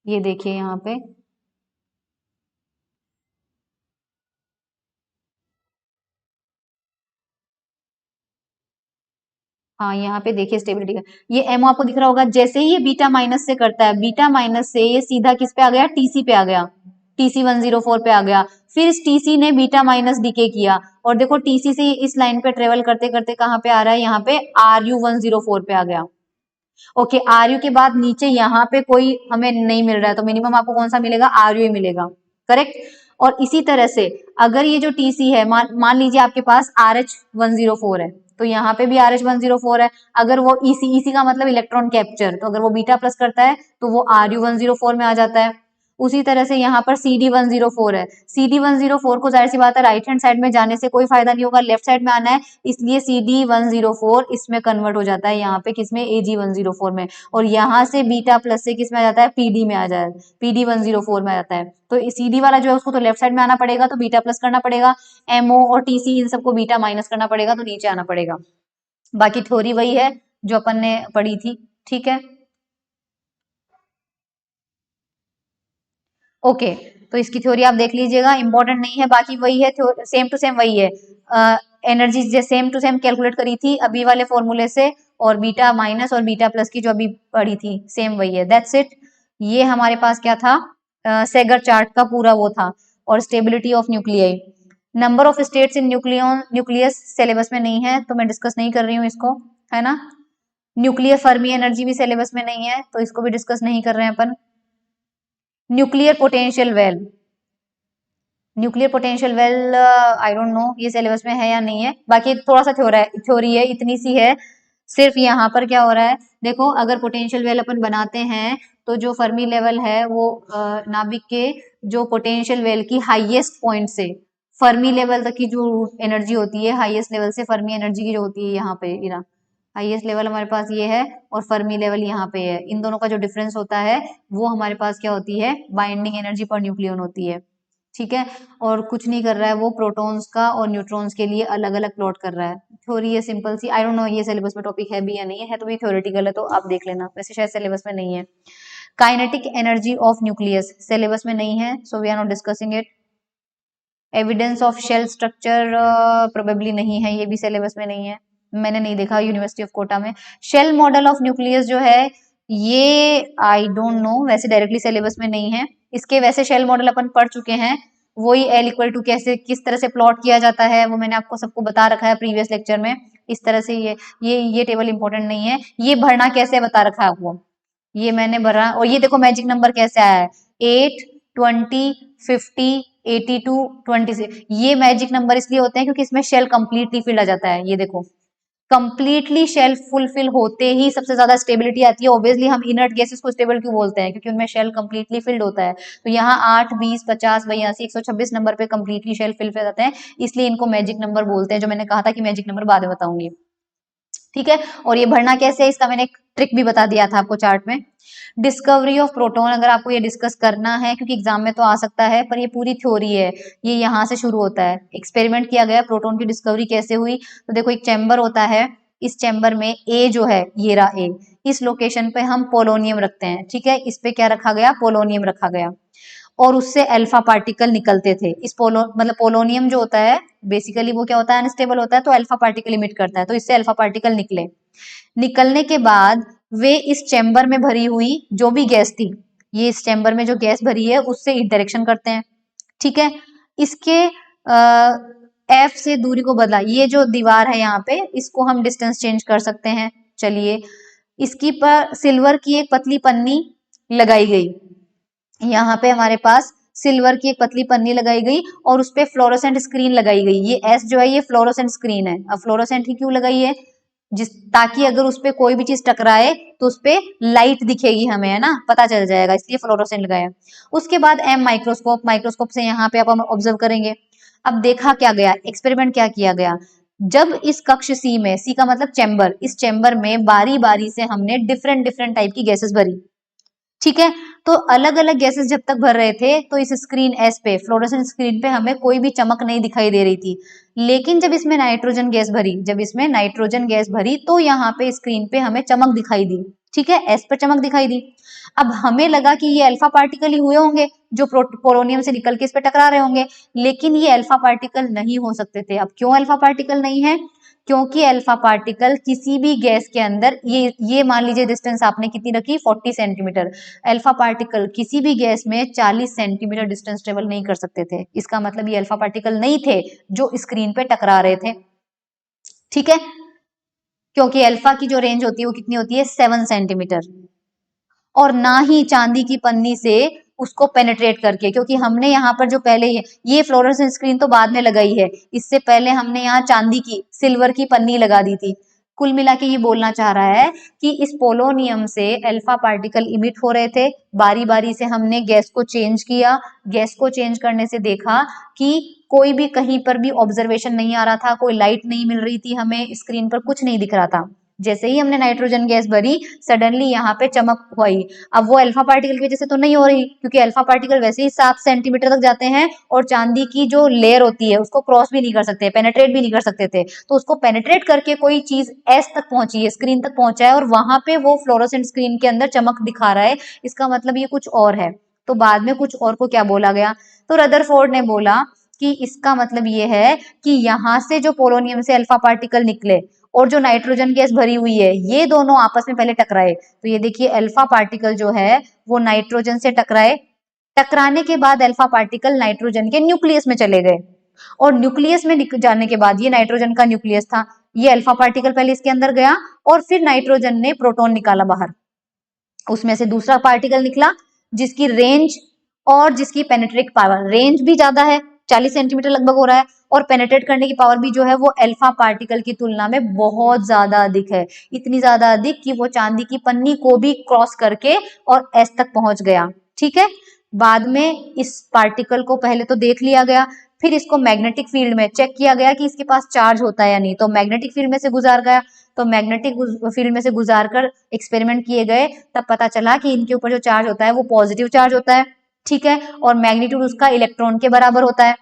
ये देखिए यहाँ पे, हाँ यहाँ पे देखिए स्टेबिलिटी का, ये एमओ आपको दिख रहा होगा, जैसे ही ये बीटा माइनस से करता है, बीटा माइनस से ये सीधा किस पे आ गया, टीसी पे आ गया, टीसी 104 पे आ गया, फिर इस टीसी ने बीटा माइनस डीके किया, और देखो टीसी से इस लाइन पे ट्रेवल करते करते कहाँ पे आ रहा है, यहाँ पे आर यू 104 पे आ गया। ओके, आर यू के बाद नीचे यहाँ पे कोई हमें नहीं मिल रहा है, तो मिनिमम आपको कौन सा मिलेगा, आर यू मिलेगा, करेक्ट। और इसी तरह से अगर ये जो टीसी है, मान लीजिए आपके पास आर एच 104 है, तो यहाँ पे भी आर एच 104 है, अगर वो ईसी, ईसी का मतलब इलेक्ट्रॉन कैप्चर, तो अगर वो बीटा प्लस करता है तो वो आर यू 104 में आ जाता है। उसी तरह से यहाँ पर सी डी 104 है, सी डी 104 को जाहिर सी बात है राइट हैंड साइड में जाने से कोई फायदा नहीं होगा, लेफ्ट साइड में आना है, इसलिए सी डी 104 इसमें कन्वर्ट हो जाता है, यहाँ पे किसमें, ए जी 104 में, और यहाँ से बीटा प्लस से किसमें आ जाता है, पीडी में आ जाता है, पीडी 104 में आ जाता है, तो सीडी वाला जो है उसको तो लेफ्ट साइड में आना पड़ेगा, तो बीटा प्लस करना पड़ेगा, एमओ और टीसी इन सबको बीटा माइनस करना पड़ेगा, तो नीचे आना पड़ेगा, बाकी थ्योरी वही है जो अपन ने पढ़ी थी। ठीक है, ओके, तो इसकी थ्योरी आप देख लीजिएगा, इंपॉर्टेंट नहीं है, बाकी वही है, सेम टू सेम वही है, energy same to same calculate करी थी अभी वाले फॉर्मूले से, और बीटा माइनस और बीटा प्लस की जो अभी पढ़ी थी सेम वही है, दैट्स इट। ये हमारे पास क्या था, सेगर चार्ट का पूरा वो था, और stability of nuclei, number of states in nucleus syllabus में नहीं है, तो मैं डिस्कस नहीं कर रही हूँ इसको, है ना। न्यूक्लियर फर्मी एनर्जी भी सिलेबस में नहीं है, तो इसको भी डिस्कस नहीं कर रहे हैं अपन। Nuclear potential well, nuclear potential well I don't know ये सिलेबस में है या नहीं है, बाकी थोड़ा सा थ्योरी है, इतनी सी है, सिर्फ यहाँ पर क्या हो रहा है, देखो अगर पोटेंशियल वेल अपन बनाते हैं, तो जो फर्मी लेवल है वो नाभिक के जो पोटेंशियल वेल की हाईएस्ट पॉइंट से फर्मी लेवल तक की जो एनर्जी होती है, हाईएस्ट लेवल से फर्मी एनर्जी की जो होती है, यहाँ पे इरा हाईएस्ट लेवल हमारे पास ये है, और फर्मी लेवल यहाँ पे है, इन दोनों का जो डिफरेंस होता है वो हमारे पास क्या होती है, बाइंडिंग एनर्जी पर न्यूक्लियन होती है। ठीक है, और कुछ नहीं कर रहा है वो, प्रोटॉन्स का और न्यूट्रॉन्स के लिए अलग अलग प्लॉट कर रहा है, थ्योरी है सिंपल सी, आई डोंट नो ये सिलेबस में टॉपिक है भी या नहीं है, तो भी थ्योरेटिकल है, तो आप देख लेना, वैसे शायद सिलेबस में नहीं है। Kinetic energy of nucleus syllabus में नहीं है, so we are not discussing it. Evidence of shell structure probably नहीं है, ये भी सिलेबस में नहीं है, मैंने नहीं देखा यूनिवर्सिटी ऑफ कोटा में। शेल मॉडल ऑफ न्यूक्लियस जो है, ये आई डोंट नो, वैसे डायरेक्टली सिलेबस में नहीं है, इसके वैसे शेल मॉडल अपन पढ़ चुके हैं, वही एल इक्वल टू कैसे किस तरह से प्लॉट किया जाता है वो मैंने आपको सबको बता रखा है प्रीवियस लेक्चर में, इस तरह से ये टेबल इंपॉर्टेंट नहीं है, ये भरना कैसे बता रखा है आपको, ये मैंने भरा, और ये देखो मैजिक नंबर कैसे आया है, 8 20 50 82 26, ये मैजिक नंबर इसलिए होते हैं क्योंकि इसमें शेल कंप्लीटली फिल आ जाता है, ये देखो कंप्लीटली शेल फुलफिल होते ही सबसे ज्यादा स्टेबिलिटी आती है, ऑब्वियसली हम इनर्ट गैसेस को स्टेबल क्यों बोलते हैं, क्योंकि उनमें शेल कंप्लीटली फिल्ड होता है, तो यहाँ 8 20 50 82 126 नंबर पे कंप्लीटली शेल फिल हो जाते हैं, इसलिए इनको मैजिक नंबर बोलते हैं, जो मैंने कहा था कि मैजिक नंबर बाद में बताऊंगी। ठीक है, और ये भरना कैसे है इसका मैंने एक ट्रिक भी बता दिया था आपको चार्ट में। डिस्कवरी ऑफ प्रोटॉन, अगर आपको ये डिस्कस करना है क्योंकि एग्जाम में तो आ सकता है, पर ये पूरी थ्योरी है, ये यहाँ से शुरू होता है, एक्सपेरिमेंट किया गया, प्रोटॉन की डिस्कवरी कैसे हुई, तो देखो एक चैम्बर होता है, इस चैम्बर में ए जो है, ये रहा ए, इस लोकेशन पे हम पोलोनियम रखते हैं, ठीक है, इस पे क्या रखा गया, पोलोनियम रखा गया, और उससे अल्फा पार्टिकल निकलते थे, इस मतलब पोलोनियम जो होता है बेसिकली वो क्या होता है, अनस्टेबल होता है, तो अल्फा पार्टिकल इमिट करता है, तो इससे अल्फा पार्टिकल निकले, निकलने के बाद वे इस चैम्बर में भरी हुई जो भी गैस थी, ये इस चैम्बर में जो गैस भरी है उससे डायरेक्शन करते हैं। ठीक है, इसके F से दूरी को बदला, ये जो दीवार है यहाँ पे इसको हम डिस्टेंस चेंज कर सकते हैं। चलिए, इसकी पर सिल्वर की एक पतली पन्नी लगाई गई, यहाँ पे हमारे पास सिल्वर की एक पतली पन्नी लगाई गई और उस पे फ्लोरोसेंट स्क्रीन लगाई गई। ये एस जो है ये फ्लोरोसेंट स्क्रीन है। अब फ्लोरोसेंट ही क्यों लगाई है, जिस ताकि अगर उस पे कोई भी चीज टकराए तो उस पे लाइट दिखेगी हमें, है ना, पता चल जाएगा, इसलिए फ्लोरोसेंट लगाया। उसके बाद एम माइक्रोस्कोप, माइक्रोस्कोप से यहाँ पे आप हम ऑब्जर्व करेंगे। अब देखा क्या गया, एक्सपेरिमेंट क्या किया गया, जब इस कक्ष सी में, सी का मतलब चैम्बर, इस चैम्बर में बारी बारी से हमने डिफरेंट डिफरेंट टाइप की गैसेस भरी, ठीक है। तो अलग अलग गैसेस जब तक भर रहे थे तो इस स्क्रीन एस पे, फ्लोरोसेंट स्क्रीन पे हमें कोई भी चमक नहीं दिखाई दे रही थी। लेकिन जब इसमें नाइट्रोजन गैस भरी, जब इसमें नाइट्रोजन गैस भरी तो यहाँ पे स्क्रीन पे हमें चमक दिखाई दी, ठीक है, एस पे चमक दिखाई दी। अब हमें लगा कि ये अल्फा पार्टिकल ही हुए होंगे जो पोलोनियम से निकल के इस पे टकरा रहे होंगे, लेकिन ये अल्फा पार्टिकल नहीं हो सकते थे। अब क्यों अल्फा पार्टिकल नहीं है, क्योंकि अल्फा पार्टिकल किसी भी गैस के अंदर, ये मान लीजिए डिस्टेंस आपने कितनी रखी, 40 सेंटीमीटर, अल्फा पार्टिकल किसी भी गैस में 40 सेंटीमीटर डिस्टेंस ट्रेवल नहीं कर सकते थे। इसका मतलब ये अल्फा पार्टिकल नहीं थे जो स्क्रीन पे टकरा रहे थे, ठीक है, क्योंकि अल्फा की जो रेंज होती है वो कितनी होती है, 7 सेंटीमीटर, और ना ही चांदी की पन्नी से उसको पेनेट्रेट करके, क्योंकि हमने यहाँ पर जो पहले ये फ्लोरोसेंट स्क्रीन तो बाद में लगाई है, इससे पहले हमने यहाँ चांदी की, सिल्वर की पन्नी लगा दी थी। कुल मिला के ये बोलना चाह रहा है कि इस पोलोनियम से अल्फा पार्टिकल इमिट हो रहे थे, बारी बारी से हमने गैस को चेंज किया, गैस को चेंज करने से देखा कि कोई भी कहीं पर भी ऑब्जर्वेशन नहीं आ रहा था, कोई लाइट नहीं मिल रही थी, हमें स्क्रीन पर कुछ नहीं दिख रहा था। जैसे ही हमने नाइट्रोजन गैस भरी, सडनली यहाँ पे चमक हुई। अब वो अल्फा पार्टिकल की वजह से तो नहीं हो रही, क्योंकि अल्फा पार्टिकल वैसे ही 7 सेंटीमीटर तक जाते हैं और चांदी की जो लेयर होती है उसको क्रॉस भी नहीं कर सकते, पेनेट्रेट भी नहीं कर सकते थे, तो उसको पेनेट्रेट करके कोई चीज एस तक पहुंची है, स्क्रीन तक पहुंचा है, और वहां पे वो फ्लोरोसेंट स्क्रीन के अंदर चमक दिखा रहा है, इसका मतलब ये कुछ और है। तो बाद में कुछ और को क्या बोला गया, तो रदरफोर्ड ने बोला कि इसका मतलब ये है कि यहाँ से जो पोलोनियम से अल्फा पार्टिकल निकले और जो नाइट्रोजन गैस भरी हुई है, ये दोनों आपस में पहले टकराए। तो ये देखिए अल्फा पार्टिकल जो है वो नाइट्रोजन से टकराए, टकराने के बाद अल्फा पार्टिकल नाइट्रोजन के न्यूक्लियस में चले गए, और न्यूक्लियस में जाने के बाद, ये नाइट्रोजन का न्यूक्लियस था, ये अल्फा पार्टिकल पहले इसके अंदर गया और फिर नाइट्रोजन ने प्रोटॉन निकाला बाहर, उसमें से दूसरा पार्टिकल निकला जिसकी रेंज और जिसकी पेनेट्रेट पावर, रेंज भी ज्यादा है, 40 सेंटीमीटर लगभग हो रहा है, और पेनेट्रेट करने की पावर भी जो है वो अल्फा पार्टिकल की तुलना में बहुत ज्यादा अधिक है, इतनी ज्यादा अधिक कि वो चांदी की पन्नी को भी क्रॉस करके और एस तक पहुंच गया, ठीक है। बाद में इस पार्टिकल को पहले तो देख लिया गया, फिर इसको मैग्नेटिक फील्ड में चेक किया गया कि इसके पास चार्ज होता है या नहीं, तो मैग्नेटिक फील्ड में से गुजार गया, तो मैग्नेटिक फील्ड में से गुजार कर एक्सपेरिमेंट किए गए, तब पता चला कि इनके ऊपर जो चार्ज होता है वो पॉजिटिव चार्ज होता है, ठीक है, और मैग्नीट्यूड उसका इलेक्ट्रॉन के बराबर होता है,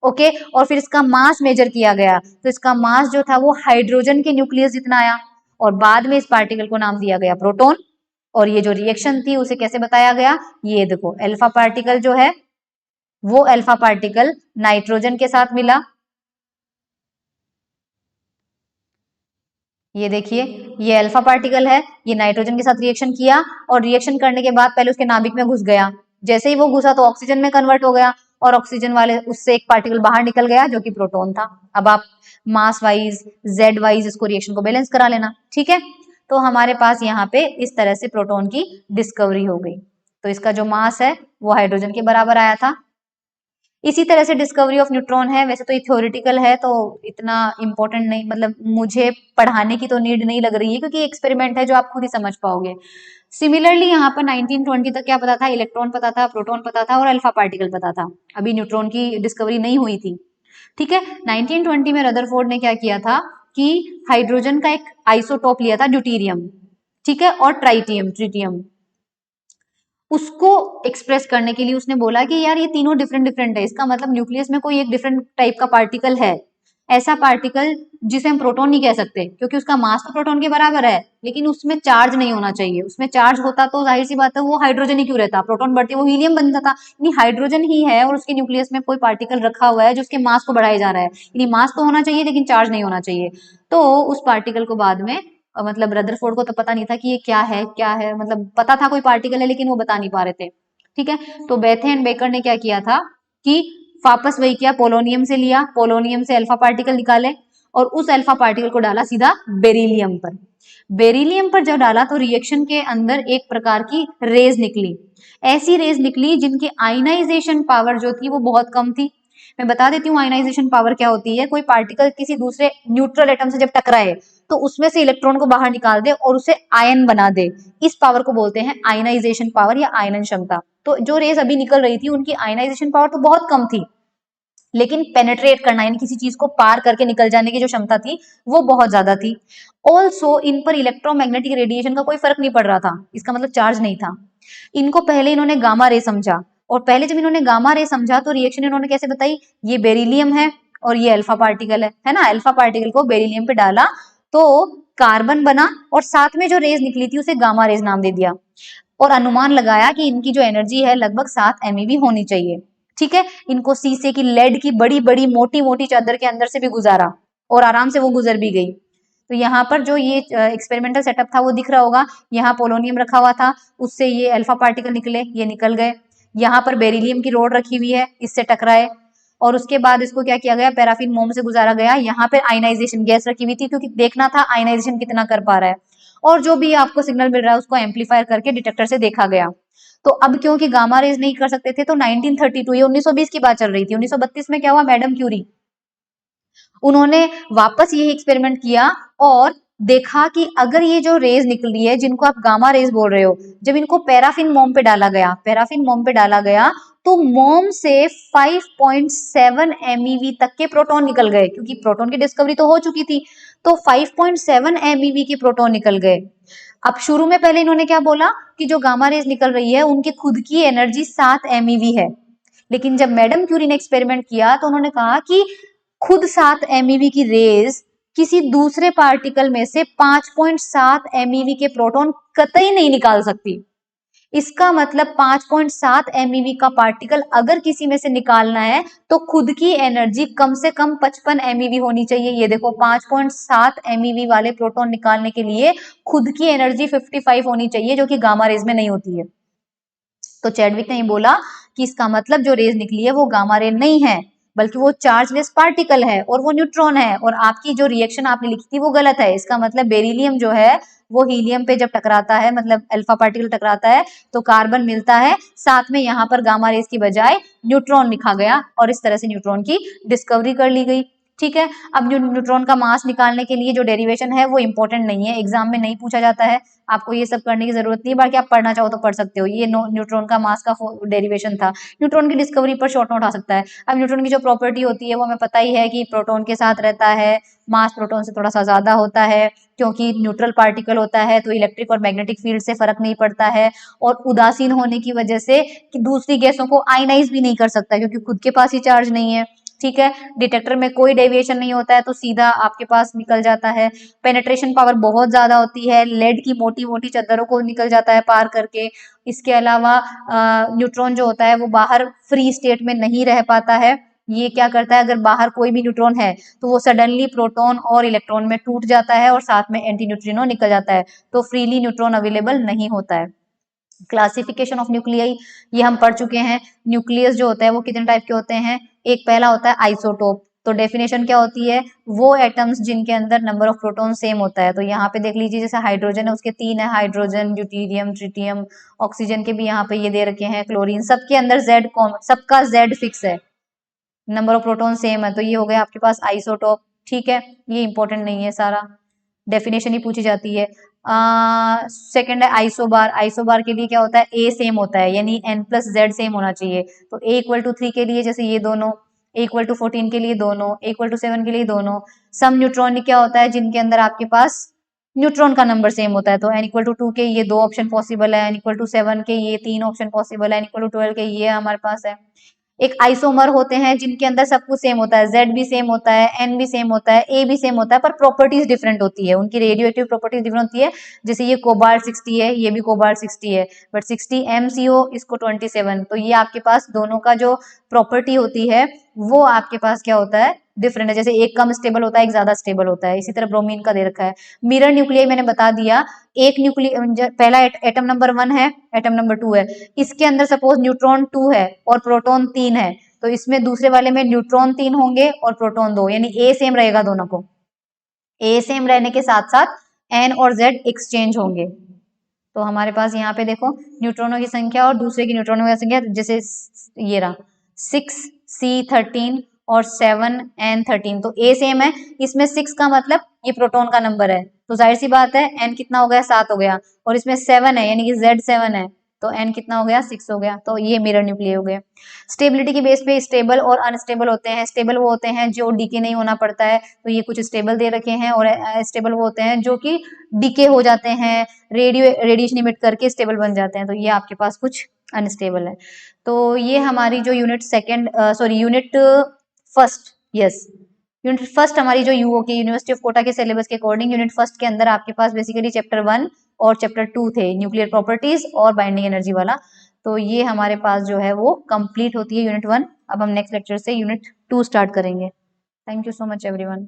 ओके। और फिर इसका मास मेजर किया गया, तो इसका मास जो था वो हाइड्रोजन के न्यूक्लियस जितना आया, और बाद में इस पार्टिकल को नाम दिया गया प्रोटॉन। और ये जो रिएक्शन थी उसे कैसे बताया गया, ये देखो अल्फा पार्टिकल जो है वो अल्फा पार्टिकल नाइट्रोजन के साथ मिला, ये देखिए ये अल्फा पार्टिकल है, ये नाइट्रोजन के साथ रिएक्शन किया, और रिएक्शन करने के बाद पहले उसके नाभिक में घुस गया, जैसे ही वो घुसा तो ऑक्सीजन में कन्वर्ट हो गया, और ऑक्सीजन वाले उससे एक पार्टिकल बाहर निकल गया जो कि प्रोटॉन था। अब आप मास वाइज, जेड वाइज इसको रिएक्शन को बैलेंस करा लेना, ठीक है। तो हमारे पास यहाँ पे इस तरह से प्रोटॉन की डिस्कवरी हो गई, तो इसका जो मास है वो हाइड्रोजन के बराबर आया था। इसी तरह से डिस्कवरी ऑफ न्यूट्रॉन है, वैसे तो ये थ्योरेटिकल है तो इतना इंपॉर्टेंट नहीं, मतलब मुझे पढ़ाने की तो नीड नहीं लग रही है, क्योंकि एक्सपेरिमेंट है जो आप खुद ही समझ पाओगे। सिमिलरली यहाँ पर 1920 तक क्या पता था, इलेक्ट्रॉन पता था, प्रोटॉन पता था और अल्फा पार्टिकल पता था, अभी न्यूट्रॉन की डिस्कवरी नहीं हुई थी, ठीक है। 1920 में रदरफोर्ड ने क्या किया था कि हाइड्रोजन का एक आइसोटोप लिया था, ड्यूटीरियम, ठीक है, और ट्राइटियम, ट्रिटियम, उसको एक्सप्रेस करने के लिए उसने बोला कि यार ये तीनों डिफरेंट डिफरेंट है, इसका मतलब न्यूक्लियस में कोई एक डिफरेंट टाइप का पार्टिकल है, ऐसा पार्टिकल जिसे हम प्रोटॉन नहीं कह सकते, क्योंकि उसका मास तो प्रोटॉन के बराबर है, लेकिन उसमें चार्ज नहीं होना चाहिए, उसमें चार्ज होता तो जाहिर सी बात है वो हाइड्रोजन ही क्यों रहता, प्रोटॉन बढ़ते वो हीलियम बन जाता, यानी हाइड्रोजन ही है और उसके न्यूक्लियस में कोई पार्टिकल रखा हुआ है जो उसके मास को बढ़ाया जा रहा है, यानी मास तो होना चाहिए लेकिन चार्ज नहीं होना चाहिए। तो उस पार्टिकल को बाद में मतलब रदरफोर्ड को तो पता नहीं था कि ये क्या है क्या है, मतलब पता था कोई पार्टिकल है लेकिन वो बता नहीं पा रहे थे, ठीक है। तो बेथे एंड बेकर ने क्या किया था कि वापस वही किया, पोलोनियम से लिया, पोलोनियम से अल्फा पार्टिकल निकाले और उस अल्फा पार्टिकल को डाला सीधा बेरिलियम पर। बेरिलियम पर जब डाला तो रिएक्शन के अंदर एक प्रकार की रेज निकली, ऐसी रेज निकली जिनकी आयनाइजेशन पावर जो थी वो बहुत कम थी। मैं बता देती हूँ आयनाइजेशन पावर क्या होती है। कोई पार्टिकल किसी दूसरे न्यूट्रल एटम से जब टकराए तो उसमें से इलेक्ट्रॉन को बाहर निकाल दे और उसे आयन बना दे, इस पावर को बोलते हैं आयनाइजेशन पावर या आयनन क्षमता। तो जो रेज अभी निकल रही थी उनकी आयनाइजेशन पावर तो बहुत कम थी, लेकिन पेनेट्रेट करना यानी किसी चीज को पार करके निकल जाने की जो क्षमता थी वो बहुत ज्यादा थी। ऑल्सो इन पर इलेक्ट्रोमैग्नेटिक रेडिएशन का कोई फर्क नहीं पड़ रहा था, इसका मतलब चार्ज नहीं था। इनको पहले इन्होंने गामा रे समझा, और पहले जब इन्होंने गामा रे समझा तो रिएक्शन इन्होंने कैसे बताई, ये बेरिलियम है और ये अल्फा पार्टिकल है ना, अल्फा पार्टिकल को बेरिलियम पे डाला तो कार्बन बना और साथ में जो रेज निकली थी उसे गामा रेज नाम दे दिया, और अनुमान लगाया कि इनकी जो एनर्जी है लगभग 7 MeV होनी चाहिए। ठीक है, इनको शीशे की लेड की बड़ी बड़ी मोटी मोटी चादर के अंदर से भी गुजारा और आराम से वो गुजर भी गई। तो यहाँ पर जो ये एक्सपेरिमेंटल सेटअप था वो दिख रहा होगा, यहाँ पोलोनियम रखा हुआ था, उससे ये अल्फा पार्टिकल निकले, ये निकल गए। यहाँ पर बेरिलियम की रोड रखी हुई है, इससे टकराए और उसके बाद इसको क्या किया गया, पैराफिन मोम से गुजारा गया। यहाँ पे आयनाइजेशन गैस रखी हुई थी क्योंकि देखना था आयनाइजेशन कितना कर पा रहा है, और जो भी आपको सिग्नल मिल रहा है उसको एम्पलीफायर करके डिटेक्टर से देखा गया। तो अब क्योंकि गामा रेज नहीं कर सकते थे तो 1932, ये 1920 की बात चल रही थी, 1932 में क्या हुआ, मैडम क्यूरी उन्होंने वापस यही एक्सपेरिमेंट किया और देखा कि अगर ये जो रेज निकल रही है जिनको आप गामा रेज बोल रहे हो, जब इनको पैराफिन मोम पे डाला गया, पैराफिन मोम पे डाला गया तो मोम से 5.7 MeV तक के प्रोटॉन निकल गए, क्योंकि प्रोटॉन की डिस्कवरी तो हो चुकी थी, तो 5.7 MeV के प्रोटॉन निकल गए। अब शुरू में पहले इन्होंने क्या बोला कि जो गामा रेज निकल रही है उनकी खुद की एनर्जी 7 MeV है, लेकिन जब मैडम क्यूरी ने एक्सपेरिमेंट किया तो उन्होंने कहा कि खुद 7 MeV की रेज किसी दूसरे पार्टिकल में से 5.7 MeV के प्रोटॉन कतई नहीं निकाल सकती। इसका मतलब 5.7 MeV का पार्टिकल अगर किसी में से निकालना है तो खुद की एनर्जी कम से कम 55 MeV होनी चाहिए। ये देखो 5.7 MeV वाले प्रोटॉन निकालने के लिए खुद की एनर्जी 55 होनी चाहिए, जो कि गामा रेज में नहीं होती है। तो चैडविक ने बोला कि इसका मतलब जो रेज निकली है वो गामा रे नहीं है, बल्कि वो चार्जलेस पार्टिकल है और वो न्यूट्रॉन है, और आपकी जो रिएक्शन आपने लिखी थी वो गलत है। इसका मतलब बेरिलियम जो है वो हीलियम पे जब टकराता है, मतलब अल्फा पार्टिकल टकराता है तो कार्बन मिलता है, साथ में यहाँ पर गामा रेज की बजाय न्यूट्रॉन लिखा गया और इस तरह से न्यूट्रॉन की डिस्कवरी कर ली गई। ठीक है, अब न्यूट्रॉन का मास निकालने के लिए जो डेरिवेशन है वो इंपॉर्टेंट नहीं है, एग्जाम में नहीं पूछा जाता है, आपको ये सब करने की जरूरत नहीं है, बाकी आप पढ़ना चाहो तो पढ़ सकते हो। ये न्यूट्रॉन का मास का डेरिवेशन था, न्यूट्रॉन की डिस्कवरी पर शॉर्ट नोट आ सकता है। अब न्यूट्रॉन की जो प्रॉपर्टी होती है वो हमें पता ही है कि प्रोटॉन के साथ रहता है, मास प्रोटॉन से थोड़ा सा ज्यादा होता है, क्योंकि न्यूट्रल पार्टिकल होता है तो इलेक्ट्रिक और मैग्नेटिक फील्ड से फर्क नहीं पड़ता है, और उदासीन होने की वजह से कि दूसरी गैसों को आयनाइज भी नहीं कर सकता क्योंकि खुद के पास ही चार्ज नहीं है। ठीक है, डिटेक्टर में कोई डेविएशन नहीं होता है तो सीधा आपके पास निकल जाता है। पेनेट्रेशन पावर बहुत ज्यादा होती है, लेड की मोटी मोटी चादरों को निकल जाता है पार करके। इसके अलावा न्यूट्रॉन जो होता है वो बाहर फ्री स्टेट में नहीं रह पाता है, ये क्या करता है, अगर बाहर कोई भी न्यूट्रॉन है तो वो सडनली प्रोटॉन और इलेक्ट्रॉन में टूट जाता है और साथ में एंटी न्यूट्रिनो निकल जाता है, तो फ्रीली न्यूट्रॉन अवेलेबल नहीं होता है। क्लासिफिकेशन ऑफ न्यूक्लियाई ये हम पढ़ चुके हैं। न्यूक्लियस जो होता है वो कितने टाइप के होते हैं, एक पहला होता है आइसोटोप, तो डेफिनेशन क्या होती है, वो एटम्स जिनके अंदर नंबर ऑफ प्रोटॉन सेम होता है। तो यहाँ पे देख लीजिए जैसे हाइड्रोजन है उसके 3 है, हाइड्रोजन, ड्यूटेरियम, ट्रिटियम, ऑक्सीजन के भी यहाँ पे ये दे रखे हैं, क्लोरीन, सबके अंदर जेड सबका जेड फिक्स है, नंबर ऑफ प्रोटॉन सेम है, तो ये हो गया आपके पास आइसोटोप। ठीक है, ये इंपॉर्टेंट नहीं है, सारा डेफिनेशन ही पूछी जाती है। सेकंड है आइसोबार, आइसोबार के लिए क्या होता है, ए सेम होता है यानी n+z सेम होना चाहिए, तो a=3 के लिए जैसे ये दोनों, a=14 के लिए दोनों, a=7 के लिए दोनों। सम न्यूट्रॉनिक क्या होता है, जिनके अंदर आपके पास न्यूट्रॉन का नंबर सेम होता है, तो n=2 के ये 2 ऑप्शन पॉसिबल है, n=7 के ये 3 ऑप्शन पॉसिबल है, n=12 के ये हमारे पास है। एक आइसोमर होते हैं जिनके अंदर सब कुछ सेम होता है, Z भी सेम होता है, N भी सेम होता है, A भी सेम होता है, पर प्रॉपर्टीज डिफरेंट होती है, उनकी रेडियोएक्टिव प्रॉपर्टीज डिफरेंट होती है। जैसे ये कोबाल्ट 60 है, ये भी कोबाल्ट 60 है, बट 60 MCO, इसको 27, तो ये आपके पास दोनों का जो प्रॉपर्टी होती है वो आपके पास क्या होता है, डिफरेंट है। जैसे एक कम स्टेबल होता है, एक ज्यादा स्टेबल होता है। इसी तरह ब्रोमीन का दे रखा है। मिरर न्यूक्लियाई मैंने बता दिया, एक न्यूक्लियर पहला एटम नंबर 1 है, एटम नंबर 2 है, इसके अंदर सपोज न्यूट्रॉन 2 है और प्रोटॉन 3 है, तो इसमें दूसरे वाले में न्यूट्रॉन 3 होंगे और प्रोटॉन 2, यानी ए सेम रहेगा दोनों को। ए सेम रहने के साथ साथ एन और जेड एक्सचेंज होंगे। तो हमारे पास यहाँ पे देखो न्यूट्रॉनों की संख्या और दूसरे की न्यूट्रॉनों की संख्या, जैसे ये रहा 6C13 और 7N13, तो ए सेम है। इसमें 6 का मतलब ये प्रोटॉन का नंबर है, तो जाहिर सी बात है एन कितना हो गया, 7 हो गया, और इसमें 7 है यानी कि Z7 है, तो एन कितना हो गया, 6 हो गया। तो ये मिरर न्यूक्लिय हो गए। स्टेबिलिटी के बेस पे स्टेबल और अनस्टेबल होते हैं। स्टेबल वो होते हैं जो डीके नहीं होना पड़ता है, तो ये कुछ स्टेबल दे रखे हैं, और स्टेबल वो होते हैं जो कि डीके हो जाते हैं, रेडिएशन इमिट करके स्टेबल बन जाते हैं, तो ये आपके पास कुछ अनस्टेबल है। तो ये हमारी जो unit first, yes unit first हमारी जो यूओ की यूनिवर्सिटी ऑफ कोटा के सिलेबस के अकॉर्डिंग यूनिट फर्स्ट के अंदर आपके पास बेसिकली चैप्टर 1 और चैप्टर 2 थे, न्यूक्लियर प्रॉपर्टीज और बाइंडिंग एनर्जी वाला। तो ये हमारे पास जो है वो कंप्लीट होती है यूनिट 1। अब हम नेक्स्ट लेक्चर से यूनिट 2 स्टार्ट करेंगे। Thank you so much everyone.